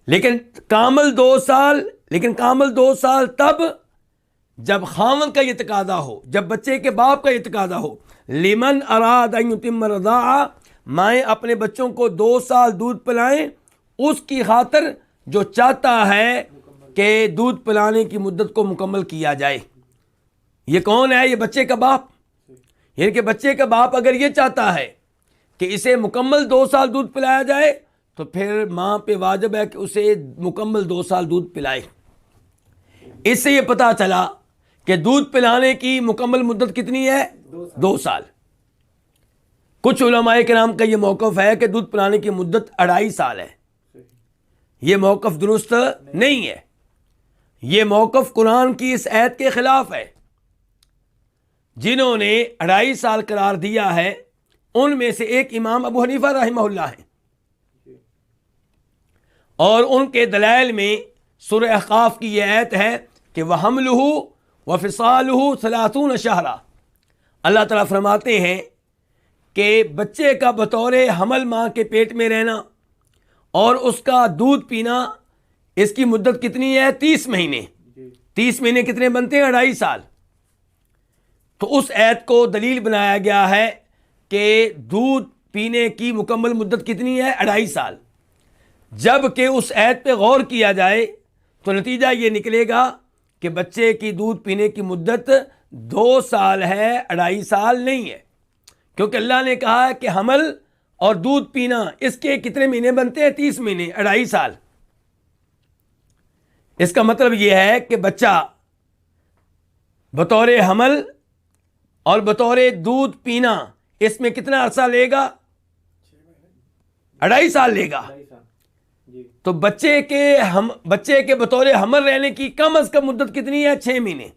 لیکن کامل 2 سال، لیکن کامل 2 سال تب جب خاوند کا یہ تقاضا ہو، جب بچے کے باپ کا یہ تقاضا ہو۔ لمن اراد ان یتم الرضاعہ، مائیں اپنے بچوں کو 2 سال دودھ پلائیں اس کی خاطر جو چاہتا ہے کہ دودھ پلانے کی مدت کو مکمل کیا جائے۔ یہ کون ہے؟ یہ بچے کا باپ، یعنی کہ بچے کا باپ اگر یہ چاہتا ہے کہ اسے مکمل 2 سال دودھ پلایا جائے تو پھر ماں پہ واجب ہے کہ اسے مکمل 2 سال دودھ پلائے۔ اس سے یہ پتا چلا کہ دودھ پلانے کی مکمل مدت کتنی ہے؟ 2 سال۔ کچھ علماء کرام کا یہ موقف ہے کہ دودھ پلانے کی مدت 2.5 سال ہے۔ یہ موقف درست نہیں ہے، یہ موقف قرآن کی اس آیت کے خلاف ہے۔ جنہوں نے 2.5 سال قرار دیا ہے ان میں سے ایک امام ابو حنیفہ رحمہ اللہ ہیں، اور ان کے دلائل میں سورہ احقاف کی یہ آیت ہے کہ وَحَمْلُهُ وَفِصَالُهُ 30 شہرا۔ اللہ تعالیٰ فرماتے ہیں کہ بچے کا بطور حمل ماں کے پیٹ میں رہنا اور اس کا دودھ پینا، اس کی مدت کتنی ہے؟ 30 مہینے۔ 30 مہینے کتنے بنتے ہیں؟ 2.5 سال۔ تو اس آیت کو دلیل بنایا گیا ہے کہ دودھ پینے کی مکمل مدت کتنی ہے؟ 2.5 سال۔ جب کہ اس عید پہ غور کیا جائے تو نتیجہ یہ نکلے گا کہ بچے کی دودھ پینے کی مدت 2 سال ہے، 2.5 سال نہیں ہے، کیونکہ اللہ نے کہا ہے کہ حمل اور دودھ پینا اس کے کتنے مہینے بنتے ہیں؟ 30 مہینے، 2.5 سال۔ اس کا مطلب یہ ہے کہ بچہ بطور حمل اور بطور دودھ پینا اس میں کتنا عرصہ لے گا؟ 2.5 سال لے گا۔ تو بچے کے بطور حمل رہنے کی کم از کم مدت کتنی ہے؟ 6 مہینے۔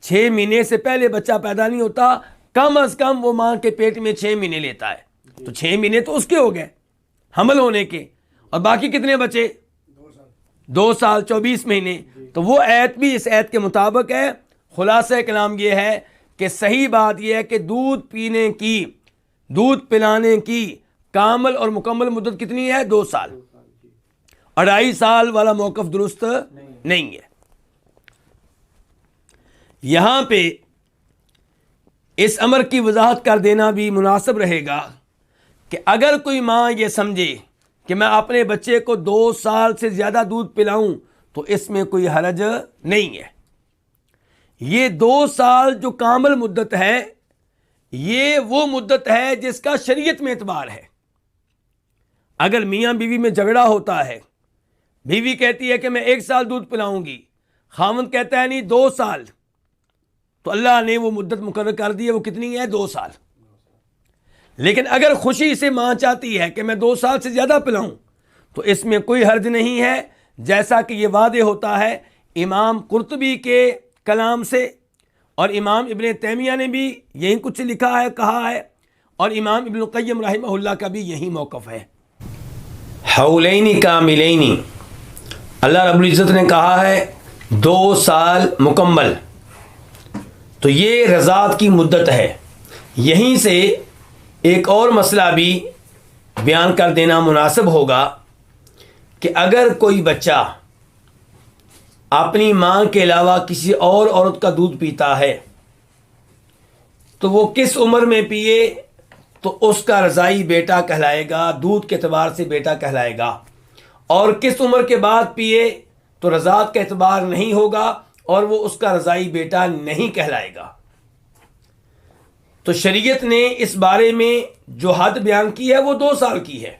6 مہینے سے پہلے بچہ پیدا نہیں ہوتا، کم از کم وہ ماں کے پیٹ میں 6 مہینے لیتا ہے، تو 6 مہینے تو اس کے ہو گئے حمل ہونے کے، اور باقی کتنے بچے؟ 2 سال 24 مہینے۔ تو وہ عید بھی اس عید کے مطابق ہے۔ خلاصہ کلام یہ ہے کہ صحیح بات یہ ہے کہ دودھ پلانے کی کامل اور مکمل مدت کتنی ہے؟ 2 سال۔ 2.5 سال والا موقف درست نہیں ہے۔ یہاں پہ اس امر کی وضاحت کر دینا بھی مناسب رہے گا کہ اگر کوئی ماں یہ سمجھے کہ میں اپنے بچے کو 2 سال سے زیادہ دودھ پلاؤں تو اس میں کوئی حرج نہیں ہے۔ یہ 2 سال جو کامل مدت ہے، یہ وہ مدت ہے جس کا شریعت میں اعتبار ہے۔ اگر میاں بیوی میں جھگڑا ہوتا ہے، بیوی کہتی ہے کہ میں 1 سال دودھ پلاؤں گی، خاوند کہتا ہے نہیں 2 سال، تو اللہ نے وہ مدت مقرر کر دی ہے، وہ کتنی ہے؟ 2 سال۔ لیکن اگر خوشی سے ماں چاہتی ہے کہ میں 2 سال سے زیادہ پلاؤں تو اس میں کوئی حرج نہیں ہے، جیسا کہ یہ واضح ہوتا ہے امام قرطبی کے کلام سے، اور امام ابن تیمیہ نے بھی یہی کچھ لکھا ہے، کہا ہے، اور امام ابن القیم رحمہ اللہ کا بھی یہی موقف ہے۔ حولین کاملین، اللہ رب العزت نے کہا ہے 2 سال مکمل، تو یہ رضاعت کی مدت ہے۔ یہیں سے ایک اور مسئلہ بھی بیان کر دینا مناسب ہوگا کہ اگر کوئی بچہ اپنی ماں کے علاوہ کسی اور عورت کا دودھ پیتا ہے تو وہ کس عمر میں پیے تو اس کا رضاعی بیٹا کہلائے گا، دودھ کے اعتبار سے بیٹا کہلائے گا، اور کس عمر کے بعد پیے تو رضاعت کا اعتبار نہیں ہوگا اور وہ اس کا رضاعی بیٹا نہیں کہلائے گا۔ تو شریعت نے اس بارے میں جو حد بیان کی ہے وہ 2 سال کی ہے۔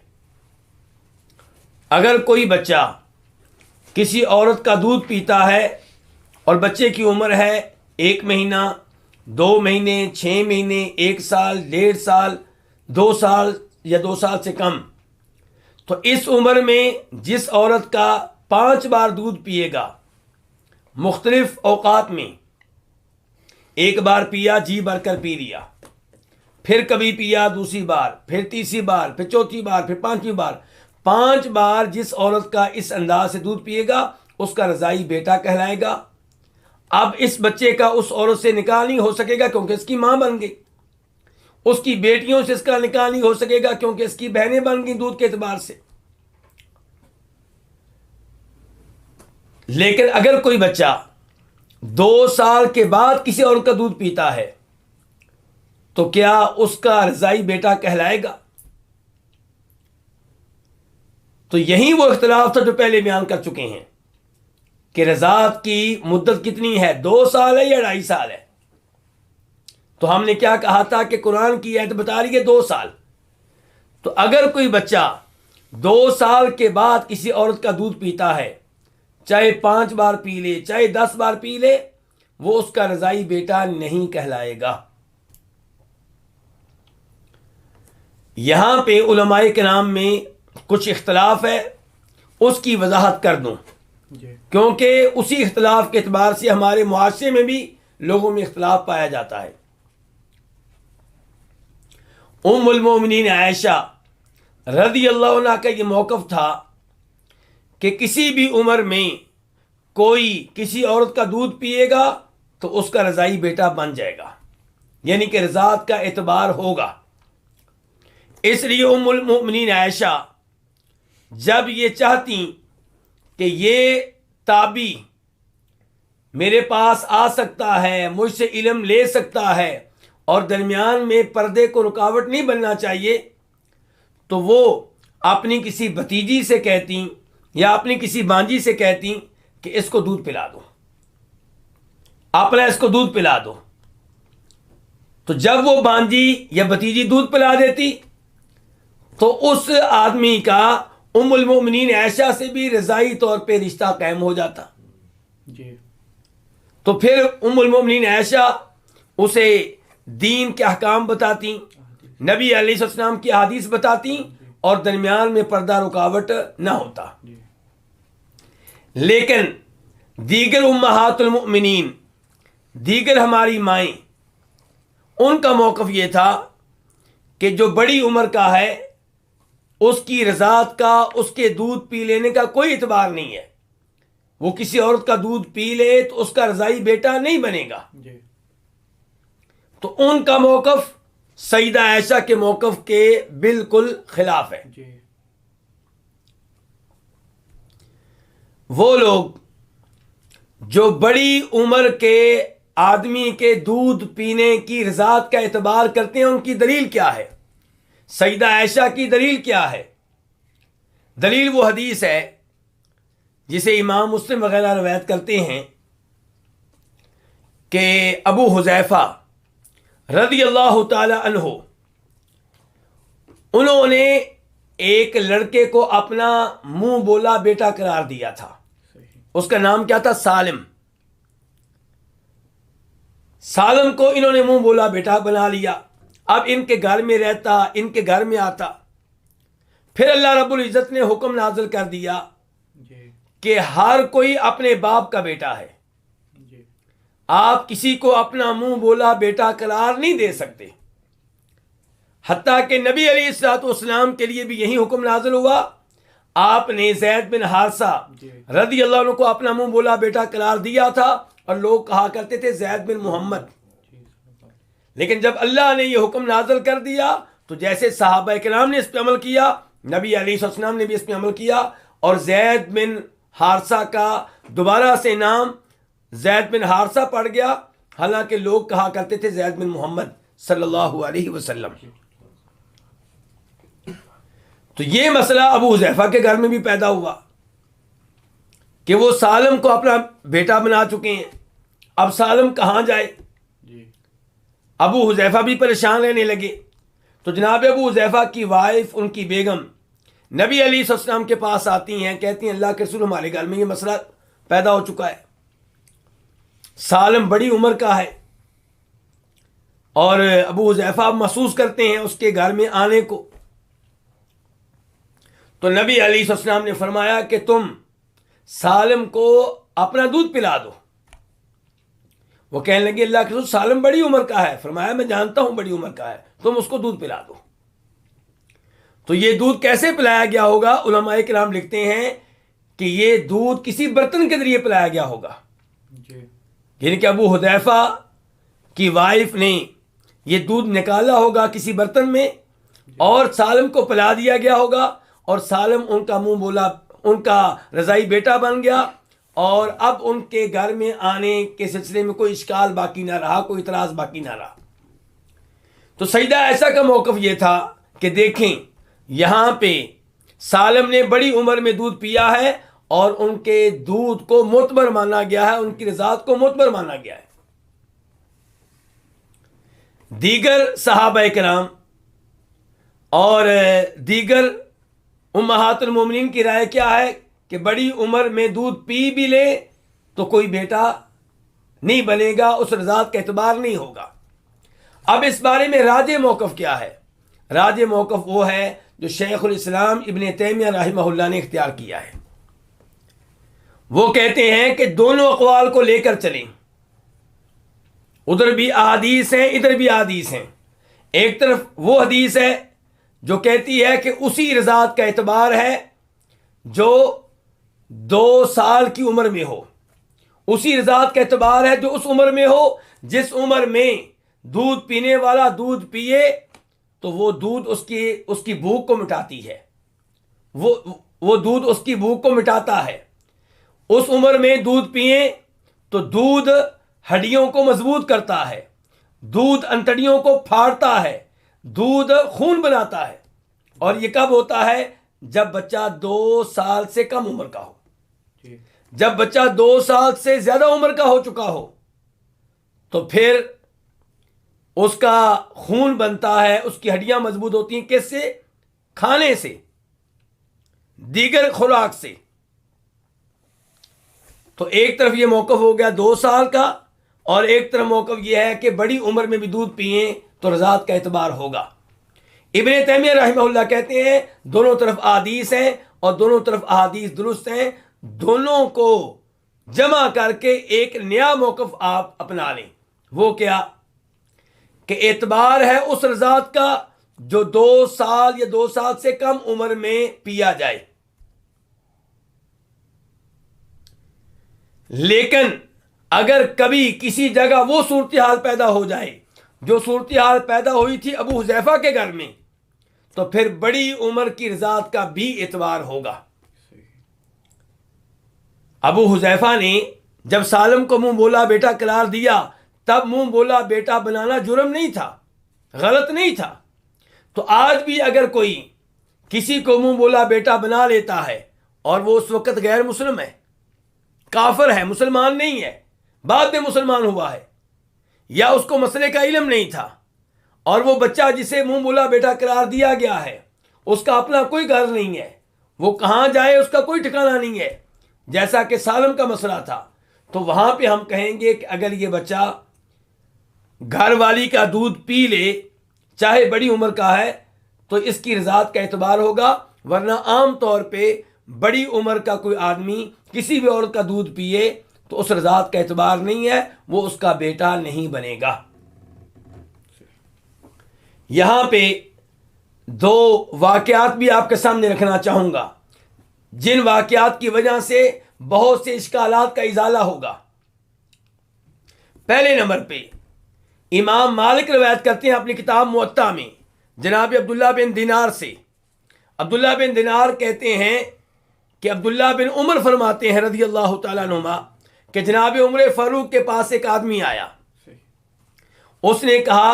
اگر کوئی بچہ کسی عورت کا دودھ پیتا ہے اور بچے کی عمر ہے 1 مہینہ، 2 مہینے، 6 مہینے، 1 سال، 1.5 سال، 2 سال یا 2 سال سے کم، تو اس عمر میں جس عورت کا 5 بار دودھ پیے گا مختلف اوقات میں، 1 بار پیا جی بھر کر پی لیا، پھر کبھی پیا دوسری بار، پھر تیسری بار، پھر چوتھی بار، پھر 5ویں بار، 5 بار جس عورت کا اس انداز سے دودھ پیے گا اس کا رضاعی بیٹا کہلائے گا۔ اب اس بچے کا اس عورت سے نکاح نہیں ہو سکے گا کیونکہ اس کی ماں بن گئی، اس کی بیٹیوں سے اس کا نکاح نہیں ہو سکے گا کیونکہ اس کی بہنیں بن گئی دودھ کے اعتبار سے۔ لیکن اگر کوئی بچہ 2 سال کے بعد کسی عورت کا دودھ پیتا ہے تو کیا اس کا رضاعی بیٹا کہلائے گا؟ تو یہی وہ اختلاف تھا جو پہلے بیان کر چکے ہیں کہ رضاعت کی مدت کتنی ہے، 2 سال ہے یا 2.5 سال ہے۔ تو ہم نے کیا کہا تھا کہ قرآن کی آیت بتا رہی ہے 2 سال۔ تو اگر کوئی بچہ 2 سال کے بعد کسی عورت کا دودھ پیتا ہے، چاہے 5 بار پی لے چاہے 10 بار پی لے، وہ اس کا رضاعی بیٹا نہیں کہلائے گا۔ یہاں پہ علماء کرام میں کچھ اختلاف ہے، اس کی وضاحت کر دوں کیونکہ اسی اختلاف کے اعتبار سے ہمارے معاشرے میں بھی لوگوں میں اختلاف پایا جاتا ہے۔ ام المومنین عائشہ رضی اللہ عنہ کا یہ موقف تھا کہ کسی بھی عمر میں کوئی کسی عورت کا دودھ پیے گا تو اس کا رضاعی بیٹا بن جائے گا، یعنی کہ رضاعت کا اعتبار ہوگا۔ اس لیے ام المؤمنین عائشہ جب یہ چاہتی کہ یہ تابی میرے پاس آ سکتا ہے، مجھ سے علم لے سکتا ہے اور درمیان میں پردے کو رکاوٹ نہیں بننا چاہیے، تو وہ اپنی کسی بھتیجی سے کہتی یا اپنی کسی بانجی سے کہتی کہ اس کو دودھ پلا دو، اپنا اس کو دودھ پلا دو، تو جب وہ بانجی یا بھتیجی دودھ پلا دیتی تو اس آدمی کا ام المؤمنین عائشہ سے بھی رضائی طور پہ رشتہ قائم ہو جاتا. جی تو پھر ام المؤمنین عائشہ اسے دین کے احکام بتاتی، نبی علیہ السلام کی احادیث بتاتی اور درمیان میں پردہ رکاوٹ نہ ہوتا. لیکن دیگر امہات المؤمنین، دیگر ہماری مائیں، ان کا موقف یہ تھا کہ جو بڑی عمر کا ہے اس کی رضاعت کا، اس کے دودھ پی لینے کا کوئی اعتبار نہیں ہے. وہ کسی عورت کا دودھ پی لے تو اس کا رضائی بیٹا نہیں بنے گا. جی تو ان کا موقف سیدہ عائشہ کے موقف کے بالکل خلاف ہے. جی وہ لوگ جو بڑی عمر کے آدمی کے دودھ پینے کی رضاعت کا اعتبار کرتے ہیں، ان کی دلیل کیا ہے؟ سیدہ عائشہ کی دلیل کیا ہے؟ دلیل وہ حدیث ہے جسے امام مسلم وغیرہ روایت کرتے ہیں کہ ابو حذیفہ رضی اللہ تعالی عنہ انہوں نے ایک لڑکے کو اپنا منہ بولا بیٹا قرار دیا تھا. اس کا نام کیا تھا؟ سالم. سالم کو انہوں نے منہ بولا بیٹا بنا لیا. اب ان کے گھر میں رہتا، ان کے گھر میں آتا. پھر اللہ رب العزت نے حکم نازل کر دیا جی کہ ہر کوئی اپنے باپ کا بیٹا ہے. جی آپ کسی کو اپنا منہ بولا بیٹا قرار نہیں دے سکتے. حتیٰ کہ نبی علیہ الصلوۃ والسلام کے لیے بھی یہی حکم نازل ہوا. آپ نے زید بن حارثہ رضی اللہ عنہ کو اپنا منہ بولا بیٹا قرار دیا تھا اور لوگ کہا کرتے تھے زید بن محمد. لیکن جب اللہ نے یہ حکم نازل کر دیا تو جیسے صحابہ کرام نے اس پہ عمل کیا، نبی علیہ السلام نے بھی اس پہ عمل کیا اور زید بن حارثہ کا دوبارہ سے نام زید بن حارثہ پڑ گیا، حالانکہ لوگ کہا کرتے تھے زید بن محمد صلی اللہ علیہ وسلم. تو یہ مسئلہ ابو حذیفہ کے گھر میں بھی پیدا ہوا کہ وہ سالم کو اپنا بیٹا بنا چکے ہیں. اب سالم کہاں جائے؟ جی ابو حذیفہ بھی پریشان رہنے لگے. تو جناب ابو حذیفہ کی وائف، ان کی بیگم نبی علیہ السلام کے پاس آتی ہیں، کہتی ہیں اللہ کے رسول ہمارے گھر میں یہ مسئلہ پیدا ہو چکا ہے. سالم بڑی عمر کا ہے اور ابو حذیفہ محسوس کرتے ہیں اس کے گھر میں آنے کو. تو نبی علیہ السلام نے فرمایا کہ تم سالم کو اپنا دودھ پلا دو. وہ کہنے لگے اللہ کے رسول سالم بڑی عمر کا ہے. فرمایا میں جانتا ہوں بڑی عمر کا ہے، تم اس کو دودھ پلا دو. تو یہ دودھ کیسے پلایا گیا ہوگا؟ علماء کرام لکھتے ہیں کہ یہ دودھ کسی برتن کے ذریعے پلایا گیا ہوگا. جی یعنی کہ ابو حذیفہ کی وائف نے یہ دودھ نکالا ہوگا کسی برتن میں اور سالم کو پلا دیا گیا ہوگا اور سالم ان کا منہ بولا، ان کا رضائی بیٹا بن گیا اور اب ان کے گھر میں آنے کے سلسلے میں کوئی اشکال باقی نہ رہا، کوئی اعتراض باقی نہ رہا. تو سیدہ عائشہ کا موقف یہ تھا کہ دیکھیں یہاں پہ سالم نے بڑی عمر میں دودھ پیا ہے اور ان کے دودھ کو معتبر مانا گیا ہے، ان کی رضاعت کو معتبر مانا گیا ہے. دیگر صحابہ کرام اور دیگر امہات المومنین کی رائے کیا ہے کہ بڑی عمر میں دودھ پی بھی لے تو کوئی بیٹا نہیں بنے گا، اس رضاعت کا اعتبار نہیں ہوگا. اب اس بارے میں راجح موقف کیا ہے؟ راجح موقف وہ ہے جو شیخ الاسلام ابن تیمیہ رحمہ اللہ نے اختیار کیا ہے. وہ کہتے ہیں کہ دونوں اقوال کو لے کر چلیں. ادھر بھی احادیث ہیں، ادھر بھی احادیث ہیں. ایک طرف وہ حدیث ہے جو کہتی ہے کہ اسی رضاعت کا اعتبار ہے جو 2 سال کی عمر میں ہو. اسی رضاعت کا اعتبار ہے جو اس عمر میں ہو جس عمر میں دودھ پینے والا دودھ پیے تو وہ دودھ اس کی بھوک کو مٹاتی ہے، وہ دودھ اس کی بھوک کو مٹاتا ہے. اس عمر میں دودھ پئیں تو دودھ ہڈیوں کو مضبوط کرتا ہے، دودھ انتڑیوں کو پھاڑتا ہے، دودھ خون بناتا ہے. اور یہ کب ہوتا ہے؟ جب بچہ 2 سال سے کم عمر کا ہو. جی جب بچہ 2 سال سے زیادہ عمر کا ہو چکا ہو تو پھر اس کا خون بنتا ہے, اس کی ہڈیاں مضبوط ہوتی ہیں. کس سے؟ کھانے سے, دیگر خوراک سے. تو ایک طرف یہ موقف ہو گیا 2 سال کا, اور ایک طرف موقف یہ ہے کہ بڑی عمر میں بھی دودھ پئیں تو رضاعت کا اعتبار ہوگا. ابن تیمیہ رحمہ اللہ کہتے ہیں دونوں طرف احادیث ہیں اور دونوں طرف احادیث درست ہیں. دونوں کو جمع کر کے ایک نیا موقف آپ اپنا لیں. وہ کیا کہ اعتبار ہے اس رضاعت کا جو 2 سال یا 2 سال سے کم عمر میں پیا جائے. لیکن اگر کبھی کسی جگہ وہ صورتحال پیدا ہو جائے جو صورتحال پیدا ہوئی تھی ابو حذیفہ کے گھر میں, تو پھر بڑی عمر کی رضاعت کا بھی اعتبار ہوگا. ابو حذیفہ نے جب سالم کو منہ بولا بیٹا قرار دیا, تب منہ بولا بیٹا بنانا جرم نہیں تھا, غلط نہیں تھا. تو آج بھی اگر کوئی کسی کو منہ بولا بیٹا بنا لیتا ہے اور وہ اس وقت غیر مسلم ہے, کافر ہے, مسلمان نہیں ہے, بعد میں مسلمان ہوا ہے, یا اس کو مسئلے کا علم نہیں تھا, اور وہ بچہ جسے منہ بولا بیٹا قرار دیا گیا ہے اس کا اپنا کوئی گھر نہیں ہے, وہ کہاں جائے اس کا کوئی ٹھکانہ نہیں ہے, جیسا کہ سالم کا مسئلہ تھا, تو وہاں پہ ہم کہیں گے کہ اگر یہ بچہ گھر والی کا دودھ پی لے چاہے بڑی عمر کا ہے تو اس کی رضاعت کا اعتبار ہوگا. ورنہ عام طور پہ بڑی عمر کا کوئی آدمی کسی بھی عورت کا دودھ پیے تو اس رضاعت کا اعتبار نہیں ہے, وہ اس کا بیٹا نہیں بنے گا. یہاں پہ 2 واقعات بھی آپ کے سامنے رکھنا چاہوں گا جن واقعات کی وجہ سے بہت سے اشکالات کا ازالہ ہوگا. پہلے نمبر پہ امام مالک روایت کرتے ہیں اپنی کتاب موطا میں جناب عبداللہ بن دینار سے. عبداللہ بن دینار کہتے ہیں کہ عبداللہ بن عمر فرماتے ہیں رضی اللہ تعالیٰ عنہما کہ جناب عمر فاروق کے پاس ایک آدمی آیا. اس نے کہا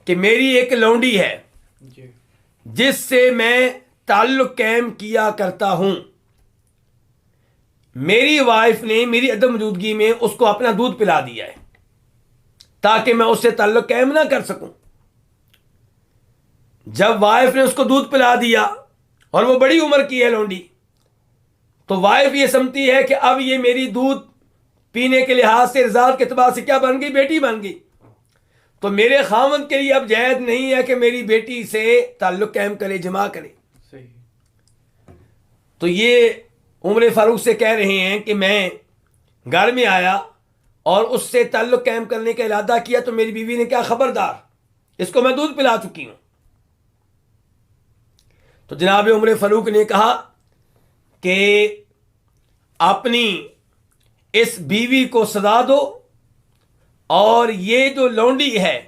کہ میری ایک لونڈی ہے جی جس سے میں تعلق قائم کیا کرتا ہوں. میری وائف نے میری عدم موجودگی میں اس کو اپنا دودھ پلا دیا ہے تاکہ میں اس سے تعلق قائم نہ کر سکوں. جب وائف نے اس کو دودھ پلا دیا اور وہ بڑی عمر کی ہے لونڈی, تو وائف یہ سمجھتی ہے کہ اب یہ میری دودھ پینے کے لحاظ سے رضاعت کے اعتبار سے کیا بن گئی, بیٹی بن گئی. تو میرے خاوند کے لیے اب جائز نہیں ہے کہ میری بیٹی سے تعلق قائم کرے, جمع کرے. صحیح. تو یہ عمر فاروق سے کہہ رہے ہیں کہ میں گھر میں آیا اور اس سے تعلق قائم کرنے کا ارادہ کیا تو میری بیوی نے کیا, خبردار اس کو میں دودھ پلا چکی ہوں. تو جناب عمر فاروق نے کہا کہ اپنی اس بیوی کو سزا دو, اور یہ جو لونڈی ہے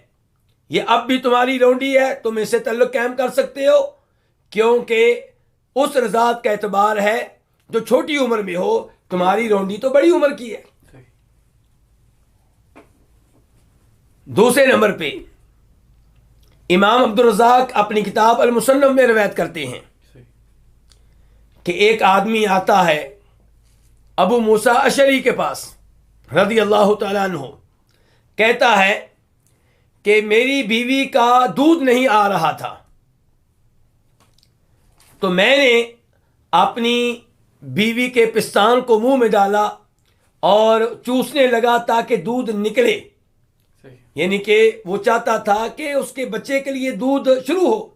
یہ اب بھی تمہاری لونڈی ہے, تم اس سے تعلق قائم کر سکتے ہو, کیونکہ اس رضاعت کا اعتبار ہے جو چھوٹی عمر میں ہو, تمہاری لونڈی تو بڑی عمر کی ہے. صحیح. دوسرے نمبر پہ امام عبدالرزاق اپنی کتاب المصنف میں روایت کرتے ہیں صحیح. کہ ایک آدمی آتا ہے ابو موسیٰ اشعری کے پاس رضی اللہ تعالیٰ عنہ, کہتا ہے کہ میری بیوی کا دودھ نہیں آ رہا تھا, تو میں نے اپنی بیوی کے پستان کو منہ میں ڈالا اور چوسنے لگا تاکہ دودھ نکلے. صحیح. یعنی کہ وہ چاہتا تھا کہ اس کے بچے کے لیے دودھ شروع ہو,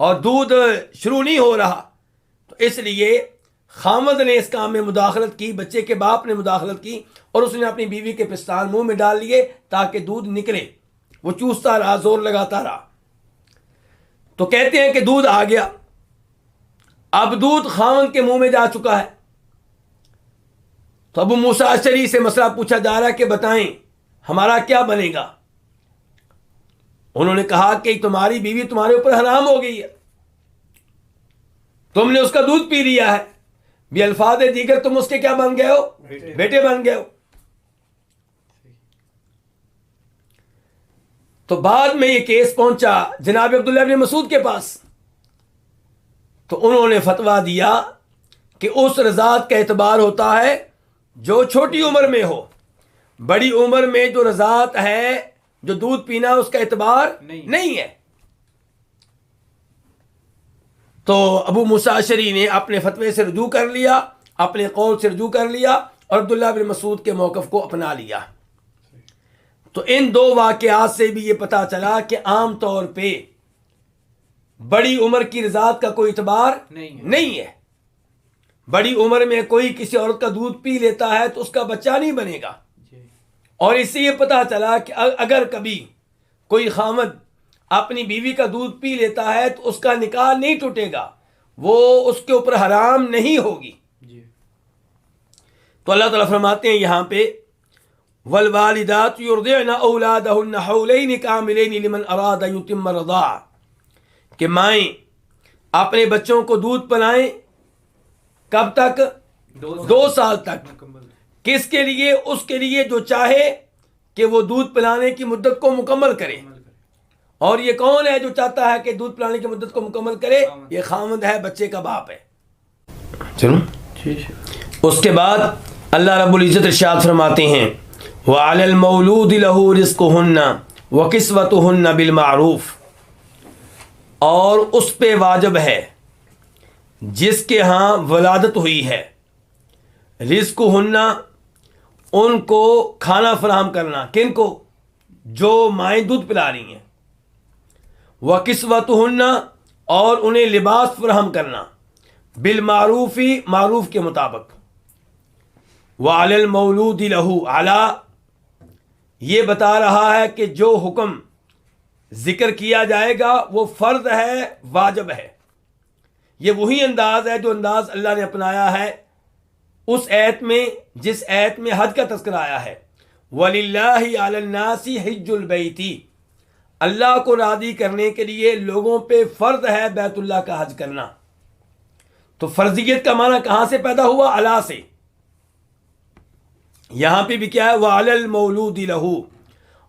اور دودھ شروع نہیں ہو رہا, تو اس لیے خامد نے اس کام میں مداخلت کی, بچے کے باپ نے مداخلت کی, اور اس نے اپنی بیوی کے پستان منہ میں ڈال لیے تاکہ دودھ نکلے. وہ چوستا رہا, زور لگاتا رہا. تو کہتے ہیں کہ دودھ آ گیا. اب دودھ خامد کے منہ میں جا چکا ہے. تو ابو موسیٰ اشعری سے مسئلہ پوچھا جا رہا ہے کہ بتائیں ہمارا کیا بنے گا. انہوں نے کہا کہ تمہاری بیوی تمہارے اوپر حرام ہو گئی ہے, تم نے اس کا دودھ پی لیا ہے, بھی الفاظ دیگر تم اس کے کیا بن گئے ہو, بیٹے بن گئے ہو. تو بعد میں یہ کیس پہنچا جناب عبداللہ بن مسعود کے پاس تو انہوں نے فتویٰ دیا کہ اس رضاعت کا اعتبار ہوتا ہے جو چھوٹی عمر میں ہو. بڑی عمر میں جو رضاعت ہے، جو دودھ پینا، اس کا اعتبار نہیں ہے. تو ابو موسیٰ اشعری نے اپنے فتوے سے رجوع کر لیا، اپنے قول سے رجوع کر لیا اور عبداللہ بن مسعود کے موقف کو اپنا لیا. تو ان دو واقعات سے بھی یہ پتہ چلا کہ عام طور پہ بڑی عمر کی رضاعت کا کوئی اعتبار نہیں ہے. بڑی عمر میں کوئی کسی عورت کا دودھ پی لیتا ہے تو اس کا بچہ نہیں بنے گا. اور اس سے یہ پتہ چلا کہ اگر کبھی کوئی خامد اپنی بیوی کا دودھ پی لیتا ہے تو اس کا نکاح نہیں ٹوٹے گا، وہ اس کے اوپر حرام نہیں ہوگی. تو اللہ تعالیٰ فرماتے ہیں یہاں پہ والوالدات یرضعن اولادہن حولین کاملین لمن اراد ان یتم الرضاعہ، کہ مائیں اپنے بچوں کو دودھ پلائیں کب تک؟ 2 سال تک. کس کے لیے؟ اس کے لیے جو چاہے کہ وہ دودھ پلانے کی مدت کو مکمل کرے. اور یہ کون ہے جو چاہتا ہے کہ دودھ پلانے کی مدت کو مکمل کرے؟ یہ خامد ہے، بچے کا باپ ہے. چلو اس کے بعد اللہ رب العزت ارشاد فرماتے ہیں وَعَلَى الْمَوْلُودِ لَهُ رِزْقُهُنَّ وَكِسْوَتُهُنَّ بِالْمَعْرُوفِ، اور اس پہ واجب ہے جس کے ہاں ولادت ہوئی ہے، رزقُهُنَّ ان کو کھانا فراہم کرنا. کن کو؟ جو مائیں دودھ پلا رہی ہیں. وَكِسْوَتُهُنَّ اور انہیں لباس فراہم کرنا، بالمعروفی معروف کے مطابق. وَعَلَى الْمَوْلُودِ لَهُ، علی یہ بتا رہا ہے کہ جو حکم ذکر کیا جائے گا وہ فرض ہے، واجب ہے. یہ وہی انداز ہے جو انداز اللہ نے اپنایا ہے اس ایت میں جس ایت میں حج کا تذکرہ آیا ہے. وَلِلَّهِ عَلَى النَّاسِ حِجُّ الْبَيْتِ، اللہ کو راضی کرنے کے لیے لوگوں پہ فرض ہے بیت اللہ کا حج کرنا. تو فرضیت کا معنی کہاں سے پیدا ہوا؟ علی سے. یہاں پہ بھی کیا ہے؟ وَعَلَى الْمَوْلُودِ لَهُ،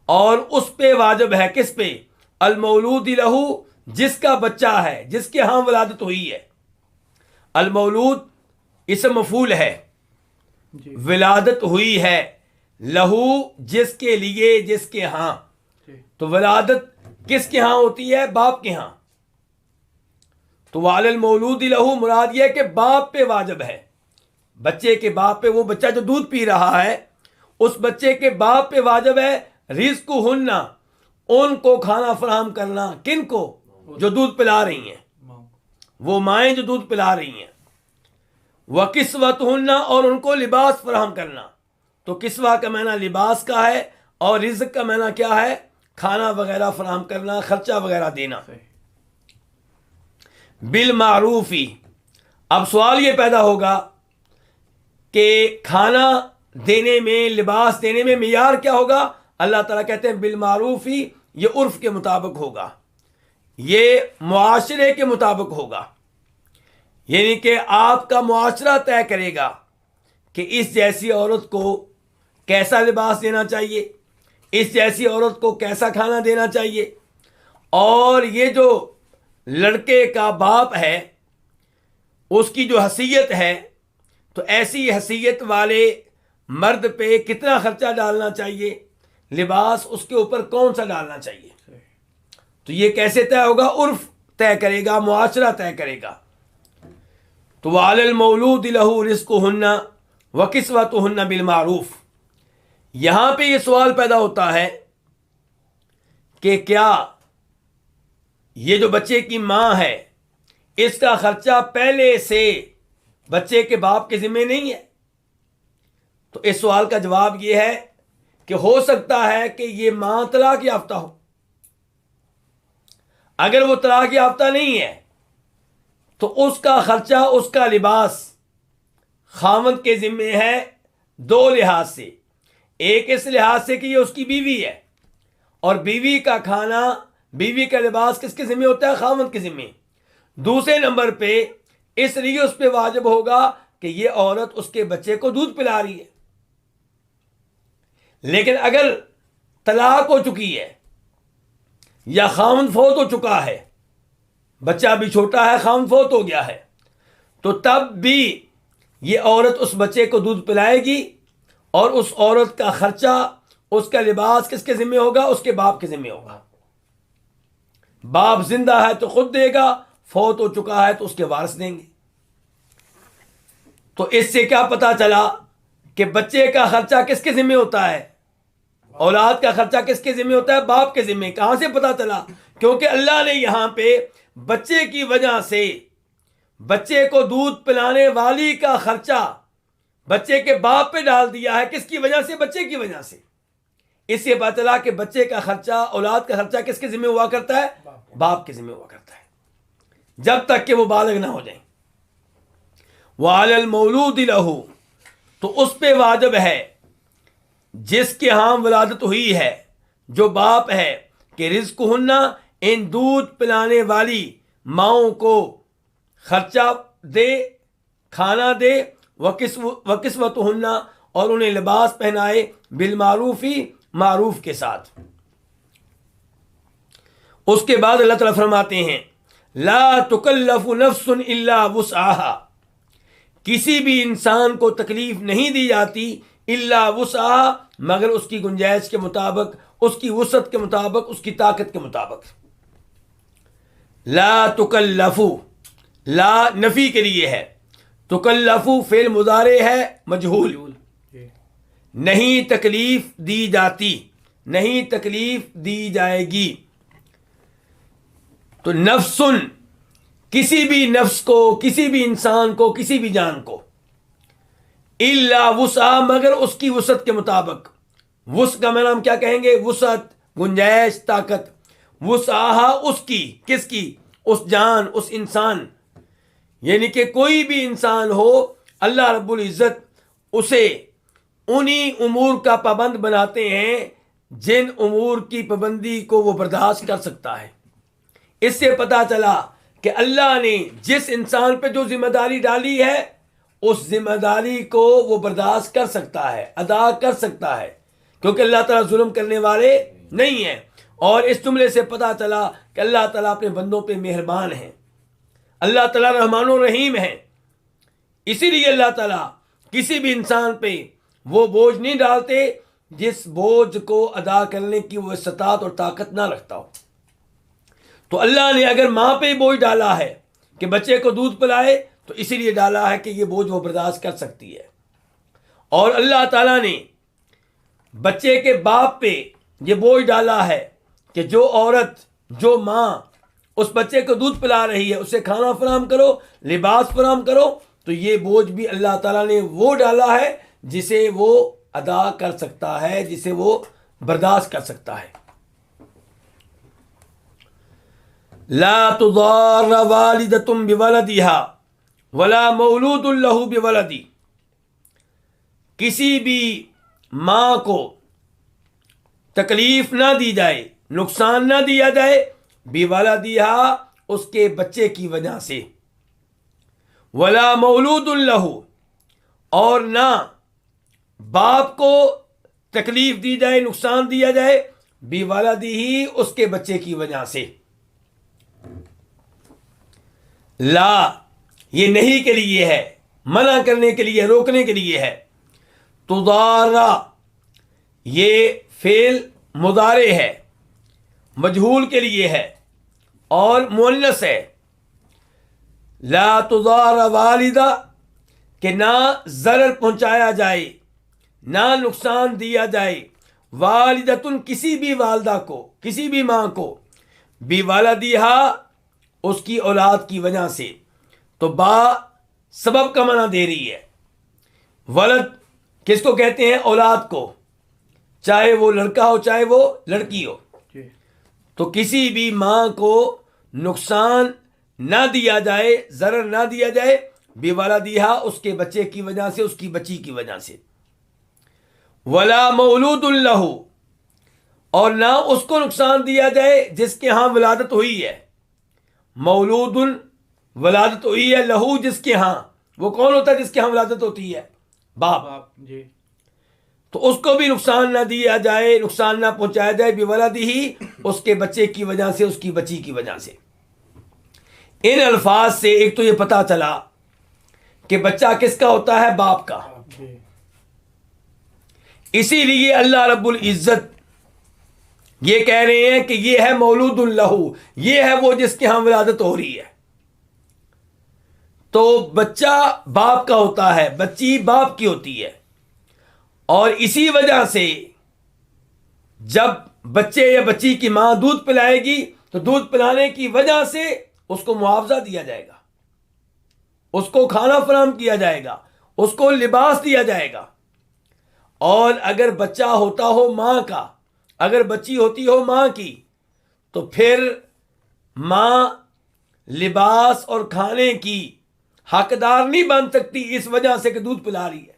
اور اس پہ واجب ہے. کس پہ؟ المولود لہو، جس کا بچہ ہے، جس کے ہاں ولادت ہوئی ہے. المولود اسم مفعول ہے، ولادت ہوئی ہے، لہو جس کے لیے، جس کے ہاں. تو ولادت کس کے ہاں ہوتی ہے؟ باپ کے ہاں. تو وَعَلَى الْمَوْلُودِ لَهُ مراد یہ ہے کہ باپ پہ واجب ہے، بچے کے باپ پہ. وہ بچہ جو دودھ پی رہا ہے اس بچے کے باپ پہ واجب ہے رزقُهُنَّ ان کو کھانا فراہم کرنا. کن کو؟ جو دودھ پلا رہی ہیں، وہ مائیں جو دودھ پلا رہی ہیں. وَكِسْوَتُهُنَّ اور ان کو لباس فراہم کرنا. تو کسوہ کا معنی لباس کا ہے اور رزق کا معنی کیا ہے؟ کھانا وغیرہ فراہم کرنا، خرچہ وغیرہ دینا. بالمعروفی. اب سوال یہ پیدا ہوگا کہ کھانا دینے میں، لباس دینے میں معیار کیا ہوگا؟ اللہ تعالیٰ کہتے ہیں بالمعروفی، یہ عرف کے مطابق ہوگا، یہ معاشرے کے مطابق ہوگا. یعنی کہ آپ کا معاشرہ طے کرے گا کہ اس جیسی عورت کو کیسا لباس دینا چاہیے، اس جیسی عورت کو کیسا کھانا دینا چاہیے. اور یہ جو لڑکے کا باپ ہے اس کی جو حیثیت ہے، تو ایسی حیثیت والے مرد پہ کتنا خرچہ ڈالنا چاہیے، لباس اس کے اوپر کون سا ڈالنا چاہیے. تو یہ کیسے طے ہوگا؟ عرف طے کرے گا، معاشرہ طے کرے گا. تو وَعَلَى الْمَوْلُودِ لَهُ رِزْقُهُنَّ وَكِسْوَتُهُنَّ بِالْمَعْرُوفِ. یہاں پہ یہ سوال پیدا ہوتا ہے کہ کیا یہ جو بچے کی ماں ہے اس کا خرچہ پہلے سے بچے کے باپ کے ذمہ نہیں ہے؟ تو اس سوال کا جواب یہ ہے کہ ہو سکتا ہے کہ یہ ماں طلاق یافتہ ہو. اگر وہ طلاق یافتہ نہیں ہے تو اس کا خرچہ، اس کا لباس خاوند کے ذمے ہے 2 لحاظ سے. ایک اس لحاظ سے کہ یہ اس کی بیوی ہے، اور بیوی کا کھانا، بیوی کا لباس کس کے ذمے ہوتا ہے؟ خاوند کے ذمے. دوسرے نمبر پہ اس لیے اس پہ واجب ہوگا کہ یہ عورت اس کے بچے کو دودھ پلا رہی ہے. لیکن اگر طلاق ہو چکی ہے یا خاوند فوت ہو چکا ہے، بچہ بھی چھوٹا ہے، خاوند فوت ہو گیا ہے، تو تب بھی یہ عورت اس بچے کو دودھ پلائے گی، اور اس عورت کا خرچہ، اس کا لباس کس کے ذمہ ہوگا؟ اس کے باپ کے ذمہ ہوگا۔ باپ زندہ ہے تو خود دے گا، فوت ہو چکا ہے تو اس کے وارث دیں گے۔ تو اس سے کیا پتا چلا کہ بچے کا خرچہ کس کے ذمہ ہوتا ہے؟ اولاد کا خرچہ کس کے ذمہ ہوتا ہے؟ باپ کے ذمہ۔ کہاں سے پتا چلا؟ کیونکہ اللہ نے یہاں پہ بچے کی وجہ سے بچے کو دودھ پلانے والی کا خرچہ بچے کے باپ پہ ڈال دیا ہے۔ کس کی وجہ سے؟ بچے کی وجہ سے۔ اس سے پتا چلا کہ بچے کا خرچہ، اولاد کا خرچہ کس کے ذمہ ہوا کرتا ہے؟ باپ کے ذمہ ہوا کرتا ہے، جب تک کہ وہ بالغ نہ ہو جائیں۔ وَعَلَى الْمَوْلُودِ لَهُ، تو اس پہ واجب ہے جس کے ہاں ولادت ہوئی ہے، جو باپ ہے، کہ رزق ہننا، ان دودھ پلانے والی ماؤں کو خرچہ دے، کھانا دے، وکسوت ہننا، اور انہیں لباس پہنائے، بالمعروفی، معروف کے ساتھ۔ اس کے بعد اللہ تعالیٰ فرماتے ہیں لا تکلف نفس الا وسعها، کسی بھی انسان کو تکلیف نہیں دی جاتی الا وسعها، مگر اس کی گنجائش کے مطابق، اس کی وسعت کے مطابق، اس کی طاقت کے مطابق۔ لا تکلف، لا نفی کے لیے ہے، تکلف فعل مضارع ہے مجہول، جی نہیں تکلیف دی جاتی، نہیں تکلیف دی جائے گی۔ تو نفسن، کسی بھی نفس کو، کسی بھی انسان کو، کسی بھی جان کو، الا وسعہ، مگر اس کی وسعت کے مطابق۔ وسع کا معنی ہم کیا کہیں گے؟ وسعت، گنجائش، طاقت۔ وسعہ اس کی، کس کی؟ اس جان، اس انسان، یعنی کہ کوئی بھی انسان ہو، اللہ رب العزت اسے انہی امور کا پابند بناتے ہیں جن امور کی پابندی کو وہ برداشت کر سکتا ہے۔ اس سے پتا چلا کہ اللہ نے جس انسان پہ جو ذمہ داری ڈالی ہے، اس ذمہ داری کو وہ برداشت کر سکتا ہے، ادا کر سکتا ہے، کیونکہ اللہ تعالیٰ ظلم کرنے والے نہیں ہیں۔ اور اس جملے سے پتا چلا کہ اللہ تعالیٰ اپنے بندوں پہ مہربان ہیں، اللہ تعالیٰ رحمان و رحیم ہیں۔ اسی لیے اللہ تعالیٰ کسی بھی انسان پہ وہ بوجھ نہیں ڈالتے جس بوجھ کو ادا کرنے کی وہ استطاعت اور طاقت نہ رکھتا ہو۔ تو اللہ نے اگر ماں پہ بوجھ ڈالا ہے کہ بچے کو دودھ پلائے، تو اسی لیے ڈالا ہے کہ یہ بوجھ وہ برداشت کر سکتی ہے۔ اور اللہ تعالیٰ نے بچے کے باپ پہ یہ بوجھ ڈالا ہے کہ جو عورت، جو ماں اس بچے کو دودھ پلا رہی ہے، اسے کھانا فراہم کرو، لباس فراہم کرو، تو یہ بوجھ بھی اللہ تعالیٰ نے وہ ڈالا ہے جسے وہ ادا کر سکتا ہے، جسے وہ برداشت کر سکتا ہے۔ لا تضار والدۃ بولدها ولا مولود له بولدی، کسی بھی ماں کو تکلیف نہ دی جائے، نقصان نہ دیا جائے، بولدها اس کے بچے کی وجہ سے، ولا مولود له، اور نہ باپ کو تکلیف دی جائے، نقصان دیا جائے، بولدہ اس کے بچے کی وجہ سے۔ لا، یہ نہیں کے لیے ہے، منع کرنے کے لیے، روکنے کے لیے ہے۔ تضارا، یہ فعل مضارع ہے، مجہول کے لیے ہے اور مؤنث ہے۔ لا تضار والدہ، کہ نہ ضرر پہنچایا جائے، نہ نقصان دیا جائے، والدتن کسی بھی والدہ کو، کسی بھی ماں کو، بولدہا اس کی اولاد کی وجہ سے۔ تو با سبب کا معنی دے رہی ہے۔ ولد کس کو کہتے ہیں؟ اولاد کو، چاہے وہ لڑکا ہو چاہے وہ لڑکی ہو۔ جی تو کسی بھی ماں کو نقصان نہ دیا جائے، ضرر نہ دیا جائے، بولدہا اس کے بچے کی وجہ سے، اس کی بچی کی وجہ سے۔ ولا مولود لہ، اور نہ اس کو نقصان دیا جائے جس کے ہاں ولادت ہوئی ہے۔ مولود، ولادت ہوئی ہے، لہو جس کے ہاں، وہ کون ہوتا ہے جس کے ہاں ولادت ہوتی ہے؟ باپ۔ جی تو اس کو بھی نقصان نہ دیا جائے، نقصان نہ پہنچایا جائے، بولدہ اس کے بچے کی وجہ سے، اس کی بچی کی وجہ سے۔ ان الفاظ سے ایک تو یہ پتا چلا کہ بچہ کس کا ہوتا ہے؟ باپ کا. جی اسی لیے اللہ رب العزت یہ کہہ رہے ہیں کہ یہ ہے مولود اللہ، یہ ہے وہ جس کے ہاں ولادت ہو رہی ہے. تو بچہ باپ کا ہوتا ہے، بچی باپ کی ہوتی ہے. اور اسی وجہ سے جب بچے یا بچی کی ماں دودھ پلائے گی تو دودھ پلانے کی وجہ سے اس کو معاوضہ دیا جائے گا، اس کو کھانا فراہم کیا جائے گا، اس کو لباس دیا جائے گا. اور اگر بچہ ہوتا ہو ماں کا، اگر بچی ہوتی ہو ماں کی، تو پھر ماں لباس اور کھانے کی حقدار نہیں بن سکتی اس وجہ سے کہ دودھ پلا رہی ہے.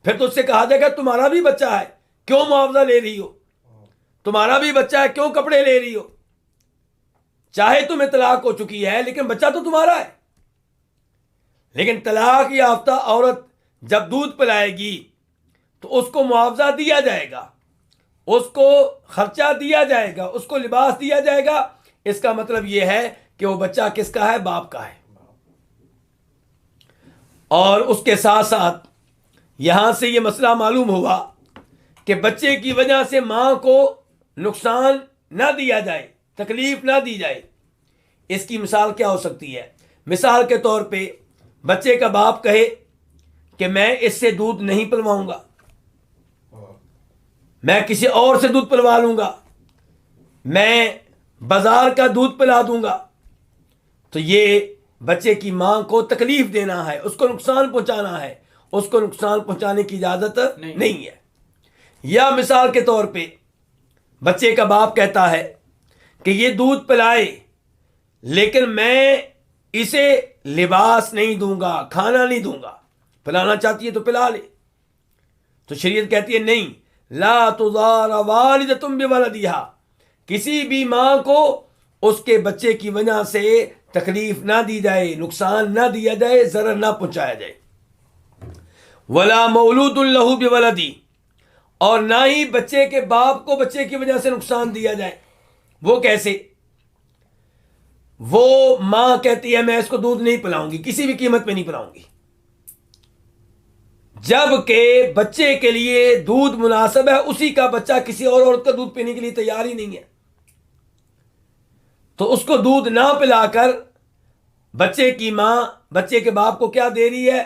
پھر تو اس سے کہا جائے گا تمہارا بھی بچہ ہے، کیوں معاوضہ لے رہی ہو؟ تمہارا بھی بچہ ہے، کیوں کپڑے لے رہی ہو؟ چاہے تمہیں طلاق ہو چکی ہے لیکن بچہ تو تمہارا ہے. لیکن طلاق یافتہ عورت جب دودھ پلائے گی تو اس کو معاوضہ دیا جائے گا، اس کو خرچہ دیا جائے گا، اس کو لباس دیا جائے گا. اس کا مطلب یہ ہے کہ وہ بچہ کس کا ہے؟ باپ کا ہے. اور اس کے ساتھ ساتھ یہاں سے یہ مسئلہ معلوم ہوا کہ بچے کی وجہ سے ماں کو نقصان نہ دیا جائے، تکلیف نہ دی جائے. اس کی مثال کیا ہو سکتی ہے؟ مثال کے طور پہ بچے کا باپ کہے کہ میں اس سے دودھ نہیں پلواؤں گا، میں کسی اور سے دودھ پلوا لوں گا، میں بازار کا دودھ پلا دوں گا. تو یہ بچے کی ماں کو تکلیف دینا ہے، اس کو نقصان پہنچانا ہے، اس کو نقصان پہنچانے کی اجازت نہیں ہے. یا مثال کے طور پہ بچے کا باپ کہتا ہے کہ یہ دودھ پلائے لیکن میں اسے لباس نہیں دوں گا، کھانا نہیں دوں گا. پلانا چاہتی ہے تو پلا لے. تو شریعت کہتی ہے نہیں، لا تضار والدۃ بولدہا، کسی بھی ماں کو اس کے بچے کی وجہ سے تکلیف نہ دی جائے، نقصان نہ دیا جائے، ضرر نہ پہنچایا جائے. ولا مولود لہ بولدی، اور نہ ہی بچے کے باپ کو بچے کی وجہ سے نقصان دیا جائے. وہ کیسے؟ وہ ماں کہتی ہے میں اس کو دودھ نہیں پلاؤں گی، کسی بھی قیمت پہ نہیں پلاؤں گی، جب کہ بچے کے لیے دودھ مناسب ہے، اسی کا بچہ کسی اور عورت کا دودھ پینے کے لیے تیار ہی نہیں ہے. تو اس کو دودھ نہ پلا کر بچے کی ماں بچے کے باپ کو کیا دے رہی ہے؟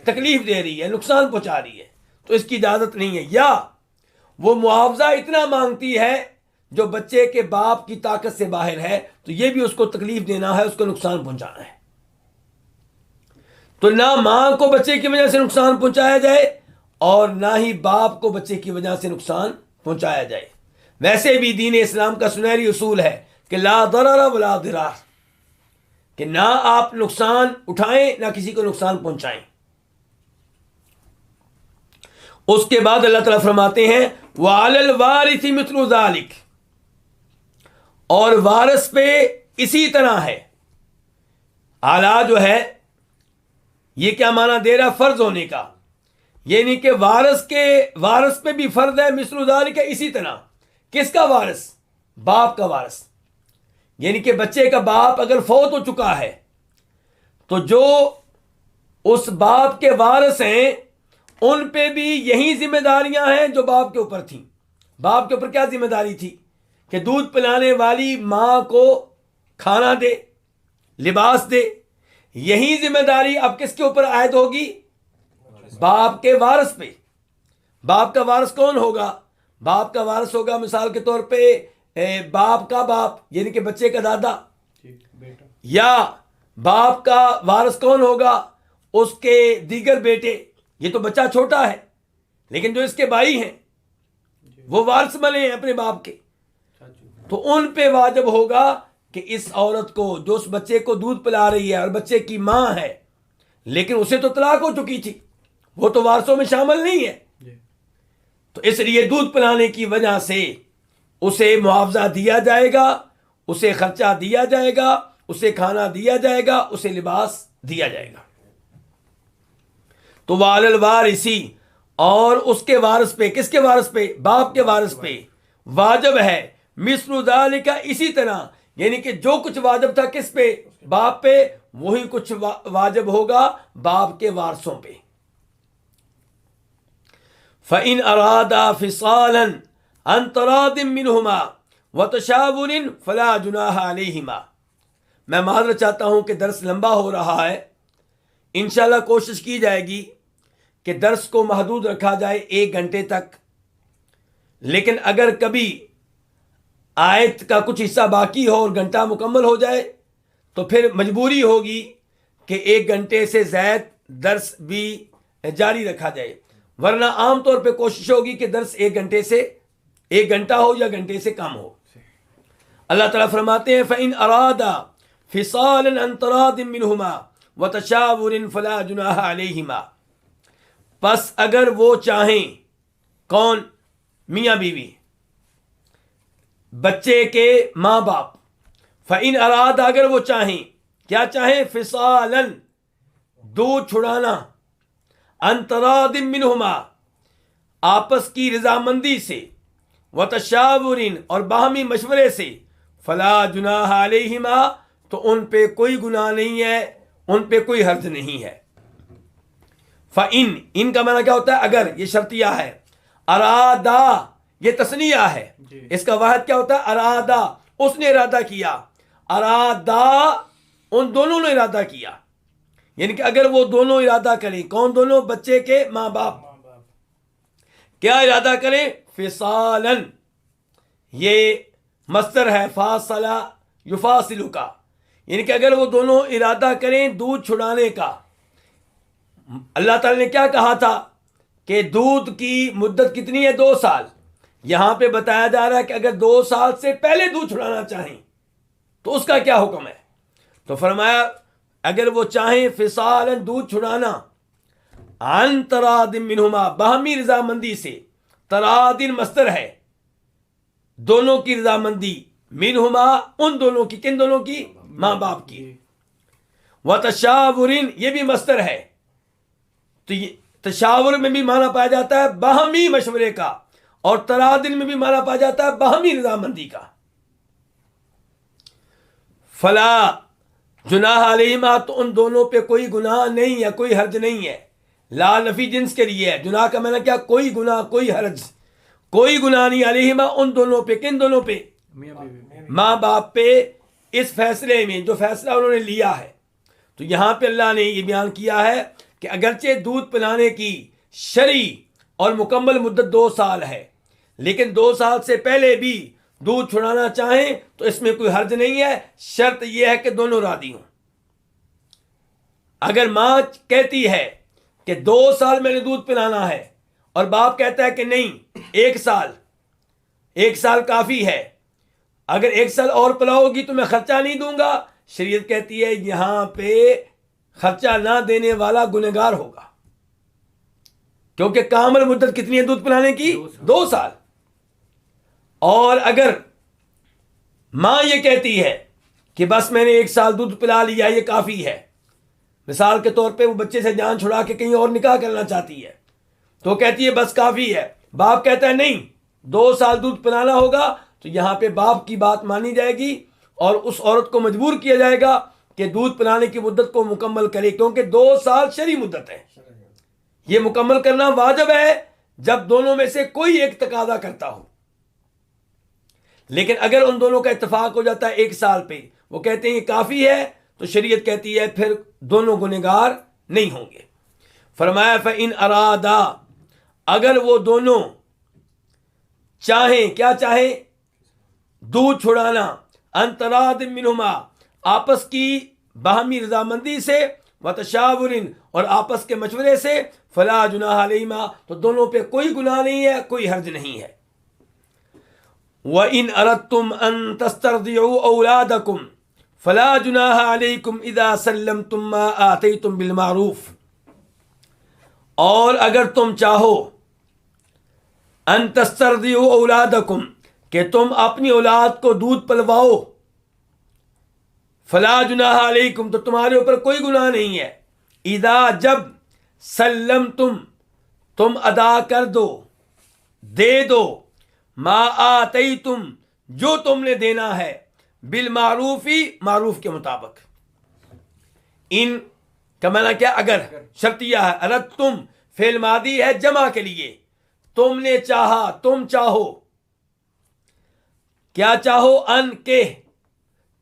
تکلیف دے رہی ہے، نقصان پہنچا رہی ہے. تو اس کی اجازت نہیں ہے. یا وہ معاوضہ اتنا مانگتی ہے جو بچے کے باپ کی طاقت سے باہر ہے، تو یہ بھی اس کو تکلیف دینا ہے، اس کو نقصان پہنچانا ہے. تو نہ ماں کو بچے کی وجہ سے نقصان پہنچایا جائے اور نہ ہی باپ کو بچے کی وجہ سے نقصان پہنچایا جائے. ویسے بھی دین اسلام کا سنہری اصول ہے کہ لا ضرر ولا ضرار، کہ نہ آپ نقصان اٹھائیں نہ کسی کو نقصان پہنچائیں. اس کے بعد اللہ تعالیٰ فرماتے ہیں وَعَلَى الْوَارِثِ مِثْلُ ذَلِكَ، اور وارث پہ اسی طرح ہے. اعلیٰ جو ہے یہ کیا معنی دے رہا؟ فرض ہونے کا، یعنی کہ وارث پہ بھی فرض ہے. مثل ذالک، اسی طرح. کس کا وارث؟ باپ کا وارث. یعنی کہ بچے کا باپ اگر فوت ہو چکا ہے تو جو اس باپ کے وارث ہیں ان پہ بھی یہی ذمہ داریاں ہیں جو باپ کے اوپر تھیں. باپ کے اوپر کیا ذمہ داری تھی؟ کہ دودھ پلانے والی ماں کو کھانا دے، لباس دے. یہی ذمہ داری اب کس کے اوپر عائد ہوگی؟ باپ کے وارث پہ. باپ کا وارث کون ہوگا؟ باپ کا وارث ہوگا مثال کے طور پہ باپ کا باپ، یعنی کہ بچے کا دادا. بیٹا. یا باپ کا وارث کون ہوگا؟ اس کے دیگر بیٹے. یہ تو بچہ چھوٹا ہے لیکن جو اس کے بھائی ہیں وہ وارث بنے ہیں اپنے باپ کے، تو ان پہ واجب ہوگا کہ اس عورت کو جو اس بچے کو دودھ پلا رہی ہے اور بچے کی ماں ہے لیکن اسے تو طلاق ہو چکی تھی، وہ تو وارثوں میں شامل نہیں ہے، تو اس لیے دودھ پلانے کی وجہ سے اسے معاوضہ دیا جائے گا، اسے خرچہ دیا جائے گا، اسے کھانا دیا جائے گا، اسے لباس دیا جائے گا. تو وعلی الوارث، اور اس کے وارث پہ، کس کے وارث پہ؟ باپ کے وارث پہ واجب ہے مثل ذالک، اسی طرح، یعنی کہ جو کچھ واجب تھا کس پہ؟ باپ پہ، وہی کچھ واجب ہوگا باپ کے وارثوں پہ. فَإِنْ أَرَادَا فِصَالًا عَنْ تَرَاضٍ مِّنْهُمَا وَتَشَاوُرٍ فَلَا جُنَاحَ عَلَيْهِمَا. میں معذرت چاہتا ہوں کہ درس لمبا ہو رہا ہے. انشاءاللہ کوشش کی جائے گی کہ درس کو محدود رکھا جائے 1 گھنٹے تک. لیکن اگر کبھی آیت کا کچھ حصہ باقی ہو اور گھنٹہ مکمل ہو جائے تو پھر مجبوری ہوگی کہ 1 گھنٹے سے زائد درس بھی جاری رکھا جائے. ورنہ عام طور پہ کوشش ہوگی کہ درس 1 گھنٹے سے 1 گھنٹہ ہو یا گھنٹے سے کم ہو. اللہ تعالیٰ فرماتے ہیں فَإِنْ أَرَادَا فِصَالًا عَنْ تَرَاضٍ مِّنْهُمَا وَتَشَاوُرٍ فَلَا جُنَاحَ عَلَيْهِمَا. پس اگر وہ چاہیں، کون؟ میاں بیوی، بچے کے ماں باپ. فَإِنْ أَرَادَا اگر وہ چاہیں، کیا چاہیں؟ فِصَالًا دودھ چھڑانا، عَنْ تَرَاضٍ مِّنْهُمَا آپس کی رضامندی سے، وَتَشَاوُرٍ اور باہمی مشورے سے، فَلَا جُنَاحَ عَلَيْهِمَا تو ان پہ کوئی گناہ نہیں ہے، ان پہ کوئی حرج نہیں ہے. فَإِنْ ان کا معنی کیا ہوتا ہے؟ اگر، یہ شرطیہ ہے. ارادہ یہ تثنیہ ہے، اس کا واحد کیا ہوتا ہے؟ ارادہ، اس نے ارادہ کیا. ارادہ ان دونوں نے ارادہ کیا، یعنی کہ اگر وہ دونوں ارادہ کریں. کون دونوں؟ بچے کے ماں باپ. کیا ارادہ کریں؟ فصالاً، یہ مصدر ہے فاصلہ یفاصل کا، یعنی کہ اگر وہ دونوں ارادہ کریں دودھ چھڑانے کا. اللہ تعالی نے کیا کہا تھا کہ دودھ کی مدت کتنی ہے؟ 2 سال. یہاں پہ بتایا جا رہا ہے کہ اگر 2 سال سے پہلے دودھ چھڑانا چاہیں تو اس کا کیا حکم ہے؟ تو فرمایا اگر وہ چاہیں فصالاً دودھ چھڑانا، عن تراض منہما باہمی رضامندی سے. تراض مصدر ہے، دونوں کی رضامندی، منہما ان دونوں کی. کن دونوں کی؟ ماں باپ کی. وتشاور یہ بھی مصدر ہے، تو یہ تشاور میں بھی معنی پایا جاتا ہے باہمی مشورے کا، اور تراض میں بھی معنی پایا جاتا ہے باہمی رضامندی کا. فلا جناح علیہما تو ان دونوں پہ کوئی گناہ نہیں ہے، کوئی حرج نہیں ہے. لا نفی جنس کے لیے ہے. جناح کا معنی کیا؟ کوئی گناہ، کوئی حرج، کوئی گناہ نہیں. علیہما ان دونوں پہ. کن دونوں پہ؟ ماں باپ پہ، اس فیصلے میں جو فیصلہ انہوں نے لیا ہے. تو یہاں پہ اللہ نے یہ بیان کیا ہے کہ اگرچہ دودھ پلانے کی شرعی اور مکمل مدت 2 سال ہے، لیکن 2 سال سے پہلے بھی دودھ چھڑانا چاہیں تو اس میں کوئی حرج نہیں ہے. شرط یہ ہے کہ دونوں راضی ہوں. اگر ماں کہتی ہے کہ 2 سال میں نے دودھ پلانا ہے اور باپ کہتا ہے کہ نہیں 1 سال، 1 سال کافی ہے، اگر 1 سال اور پلاؤ گی تو میں خرچہ نہیں دوں گا، شریعت کہتی ہے یہاں پہ خرچہ نہ دینے والا گنہگار ہوگا. کیونکہ کامل مدت کتنی ہے دودھ پلانے کی؟ 2 سال. اور اگر ماں یہ کہتی ہے کہ بس میں نے 1 سال دودھ پلا لیا یہ کافی ہے، مثال کے طور پہ وہ بچے سے جان چھڑا کے کہیں اور نکاح کرنا چاہتی ہے تو کہتی ہے بس کافی ہے، باپ کہتا ہے نہیں 2 سال دودھ پلانا ہوگا، تو یہاں پہ باپ کی بات مانی جائے گی اور اس عورت کو مجبور کیا جائے گا کہ دودھ پلانے کی مدت کو مکمل کرے، کیونکہ 2 سال شرعی مدت ہے. یہ مکمل کرنا واجب ہے جب دونوں میں سے کوئی ایک تقاضا کرتا ہو. لیکن اگر ان دونوں کا اتفاق ہو جاتا ہے 1 سال پہ، وہ کہتے ہیں یہ کافی ہے، تو شریعت کہتی ہے پھر دونوں گنہگار نہیں ہوں گے. فرمایا فَإِنْ أَرَادَا اگر وہ دونوں چاہیں، کیا چاہیں؟ دودھ چھڑانا، عن تراض منہما آپس کی باہمی رضامندی سے، وتشاور اور آپس کے مشورے سے، فلا جناح علیہما تو دونوں پہ کوئی گناہ نہیں ہے، کوئی حرج نہیں ہے. وَإِنْ أَرَدْتُمْ أَن تَسْتَرْضِعُوا أَوْلَادَكُمْ فَلَا جُنَاحَ عَلَيْكُمْ إِذَا سَلَّمْتُمْ مَا آتَيْتُمْ بِالْمَعْرُوفِ اور اگر تم چاہو ان تسترضعوا اولادکم کہ تم اپنی اولاد کو دودھ پلواؤ، فلا جناح علیکم تو تمہارے اوپر کوئی گناہ نہیں ہے. اذا جب سلمتم تم ادا کر دو، دے دو، ما آتیتم جو تم نے دینا ہے، بالمعروفی معروف کے مطابق. ان کا معنی کیا؟ اگر. شرطیہ ہے. اردتم فعل ماضی ہے جمع کے لیے. تم نے چاہا، تم چاہو. کیا چاہو؟ ان کے.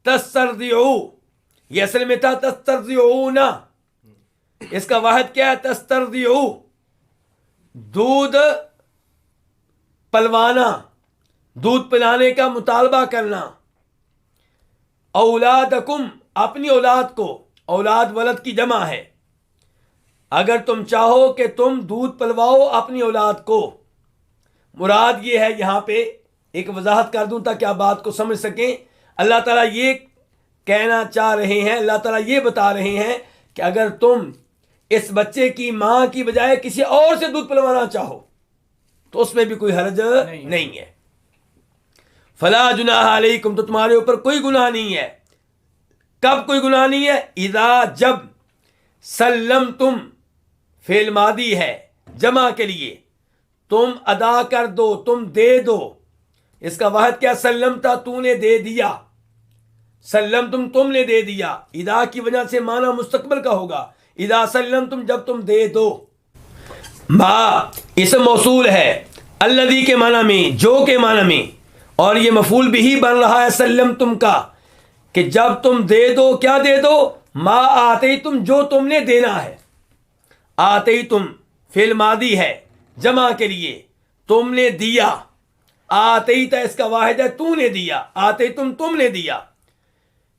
تسترضعو، یہ اصل میں تھا تسترضعون. اس کا واحد کیا ہے؟ تسترضعو، دودھ پلوانا، دودھ پلانے کا مطالبہ کرنا. اولادکم، اپنی اولاد کو. اولاد ولد کی جمع ہے. اگر تم چاہو کہ تم دودھ پلواؤ اپنی اولاد کو. مراد یہ ہے، یہاں پہ ایک وضاحت کر دوں تاکہ آپ بات کو سمجھ سکیں. اللہ تعالیٰ یہ کہنا چاہ رہے ہیں، اللہ تعالیٰ یہ بتا رہے ہیں کہ اگر تم اس بچے کی ماں کی بجائے کسی اور سے دودھ پلوانا چاہو تو اس میں بھی کوئی حرج نہیں ہے. فلا جناح علیکم، تو تمہارے اوپر کوئی گناہ نہیں ہے. کب کوئی گناہ نہیں ہے؟ اذا، جب. سلمتم فعل ماضی ہے جمع کے لیے. تم ادا کر دو، تم دے دو. اس کا واحد کیا؟ سلمتا، تو نے دے دیا. سلمتم، تم نے دے دیا. اذا کی وجہ سے معنی مستقبل کا ہوگا. اذا سلمتم، جب تم دے دو. ما اسم موصول ہے الذی کے معنی میں، جو کے معنی میں، اور یہ مفعول بھی بن رہا ہے سلمتم کا، کہ جب تم دے دو. کیا دے دو؟ ما آتیتم، جو تم نے دینا ہے. آتیتم فعل ماضی ہے جمع کے لیے. تم نے دیا. آتیتا اس کا واحد ہے تو نے دیا. آتیتم، تم نے دیا.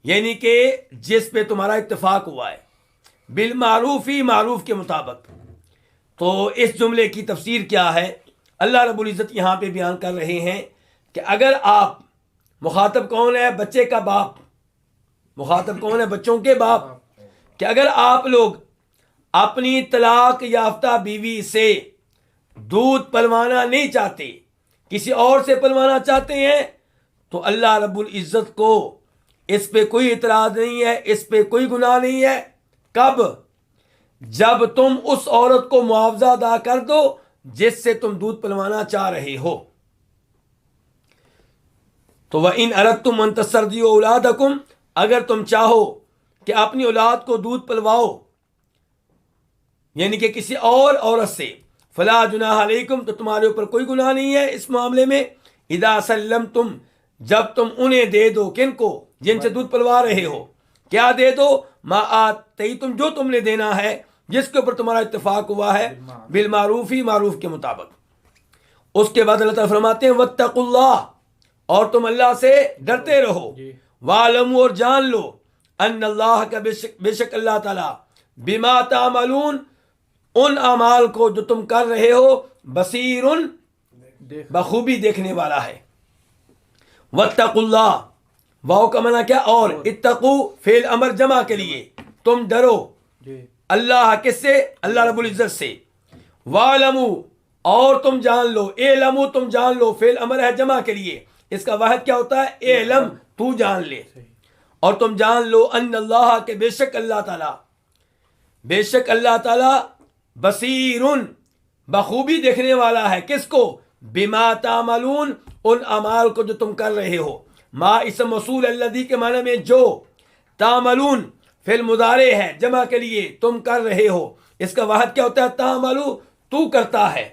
یعنی کہ جس پہ تمہارا اتفاق ہوا ہے. بالمعروفی، معروف کے مطابق. تو اس جملے کی تفسیر کیا ہے؟ اللہ رب العزت یہاں پہ بیان کر رہے ہیں کہ اگر آپ، مخاطب کون ہے؟ بچے کا باپ. مخاطب کون ہے؟ بچوں کے باپ. کہ اگر آپ لوگ اپنی طلاق یافتہ بیوی سے دودھ پلوانا نہیں چاہتے، کسی اور سے پلوانا چاہتے ہیں، تو اللہ رب العزت کو اس پہ کوئی اعتراض نہیں ہے، اس پہ کوئی گناہ نہیں ہے. کب؟ جب تم اس عورت کو معاوضہ ادا کر دو جس سے تم دودھ پلوانا چاہ رہے ہو. تو وَإِنْ أَرَدْتُمْ أَن تَسْتَرْضِعُوا أَوْلَادَكُمْ، اگر تم چاہو کہ اپنی اولاد کو دودھ پلواؤ، یعنی کہ کسی اور عورت سے، فلا جناح علیکم، تو تمہارے اوپر کوئی گناہ نہیں ہے اس معاملے میں. اذا سلمتم، جب تم انہیں دے دو. کن کو؟ جن سے دودھ پلوا رہے ہو. کیا دے دو؟ ما آتیتم، جو تم نے دینا ہے، جس کے اوپر تمہارا اتفاق ہوا ہے. بالمعروفی، معروف کے مطابق. اس کے بعد اللہ تعالیٰ فرماتے ہیں واتقوا اللہ، اور تم اللہ سے ڈرتے رہو. وَاعْلَمُوا، اور جان لو، ان اللہ کا بے شک اللہ تعالیٰ، بما تعملون، ان اعمال کو جو تم کر رہے ہو، بصیر، بخوبی دیکھنے والا ہے. واتقوا اللہ، واو کا معنی کیا؟ اور. اتقو فعل امر جمع کے لیے. تم ڈرو. اللہ کس سے؟ اللہ رب العزت سے. وَاعْلَمُوا، اور تم جان لو. اعلموا، تم جان لو فعل امر ہے جمع کے لیے. اس کا واحد کیا ہوتا ہے؟ اعلم، تو جان لے. اور تم جان لو ان اللہ، کہ بے شک اللہ تعالیٰ، بے شک اللہ تعالیٰ، بصیر، بخوبی دیکھنے والا ہے. کس کو؟ بما تعملون، ان اعمال کو جو تم کر رہے ہو. ما اسم موصول الذی کے معنی میں جو. تعملون فعل مضارع ہے جمع کے لیے، تم کر رہے ہو. اس کا واحد کیا ہوتا ہے؟ تعملو، تو کرتا ہے.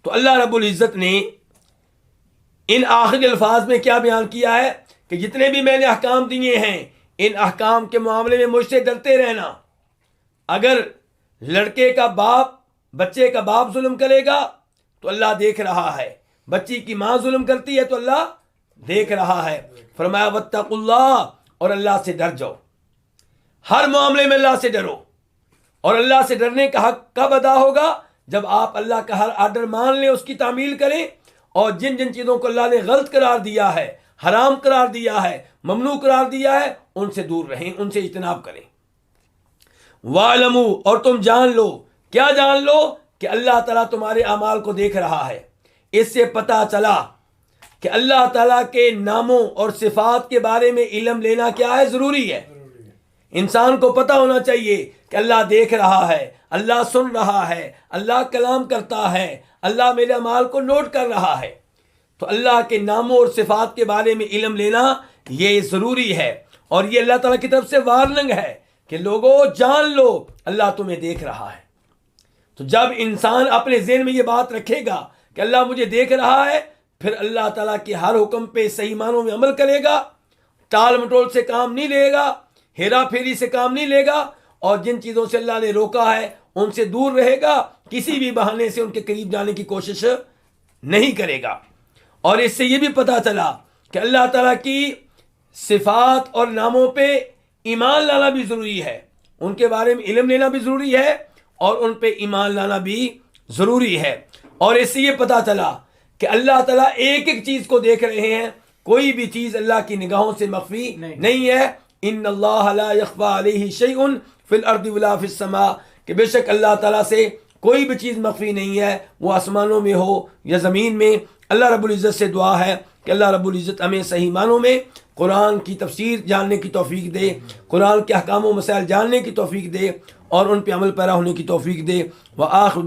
تو اللہ رب العزت نے ان آخری الفاظ میں کیا بیان کیا ہے کہ جتنے بھی میں نے احکام دیے ہیں، ان احکام کے معاملے میں مجھ سے ڈرتے رہنا. اگر لڑکے کا باپ بچے کا باپ ظلم کرے گا تو اللہ دیکھ رہا ہے. بچی کی ماں ظلم کرتی ہے تو اللہ دیکھ رہا ہے. فرمایا واتقوا اللہ، اور اللہ سے ڈر جاؤ. ہر معاملے میں اللہ سے ڈرو. اور اللہ سے ڈرنے کا حق کب ادا ہوگا؟ جب آپ اللہ کا ہر آرڈر مان لیں، اس کی تعمیل کریں، اور جن جن چیزوں کو اللہ نے غلط قرار دیا ہے، حرام قرار دیا ہے، ممنوع قرار دیا ہے، ان سے دور رہیں، ان سے اجتناب کریں. وَاعْلَمُوا، اور تم جان لو. کیا جان لو؟ کہ اللہ تعالیٰ تمہارے اعمال کو دیکھ رہا ہے. اس سے پتہ چلا کہ اللہ تعالیٰ کے ناموں اور صفات کے بارے میں علم لینا کیا ہے؟ ضروری ہے. انسان کو پتہ ہونا چاہیے کہ اللہ دیکھ رہا ہے، اللہ سن رہا ہے، اللہ کلام کرتا ہے، اللہ میرے اعمال کو نوٹ کر رہا ہے. تو اللہ کے ناموں اور صفات کے بارے میں علم لینا یہ ضروری ہے، اور یہ اللہ تعالیٰ کی طرف سے وارننگ ہے کہ لوگوں جان لو اللہ تمہیں دیکھ رہا ہے۔ تو جب انسان اپنے ذہن میں یہ بات رکھے گا کہ اللہ مجھے دیکھ رہا ہے، پھر اللہ تعالیٰ کے ہر حکم پہ صحیح معنوں میں عمل کرے گا، ٹال مٹول سے کام نہیں لے گا، ہیرا پھیری سے کام نہیں لے گا، اور جن چیزوں سے اللہ نے روکا ہے ان سے دور رہے گا، کسی بھی بہانے سے ان کے قریب جانے کی کوشش نہیں کرے گا۔ اور اس سے یہ بھی پتہ چلا کہ اللہ تعالیٰ کی صفات اور ناموں پہ ایمان لانا بھی ضروری ہے، ان کے بارے میں علم لینا بھی ضروری ہے، اور ان پہ ایمان لانا بھی ضروری ہے۔ اور اس سے یہ پتہ چلا کہ اللہ تعالیٰ ایک ایک چیز کو دیکھ رہے ہیں، کوئی بھی چیز اللہ کی نگاہوں سے مخفی نہیں ہے۔ ان اللہ لا یخفی علیہ شیء فی الارض ولا فی السماء، کہ بے شک اللہ تعالیٰ سے کوئی بھی چیز مخفی نہیں ہے، وہ آسمانوں میں ہو یا زمین میں۔ اللہ رب العزت سے دعا ہے کہ اللہ رب العزت ہمیں صحیح معنوں میں قرآن کی تفسیر جاننے کی توفیق دے، قرآن کے احکام و مسائل جاننے کی توفیق دے، اور ان پہ عمل پیرا ہونے کی توفیق دے۔ وآخر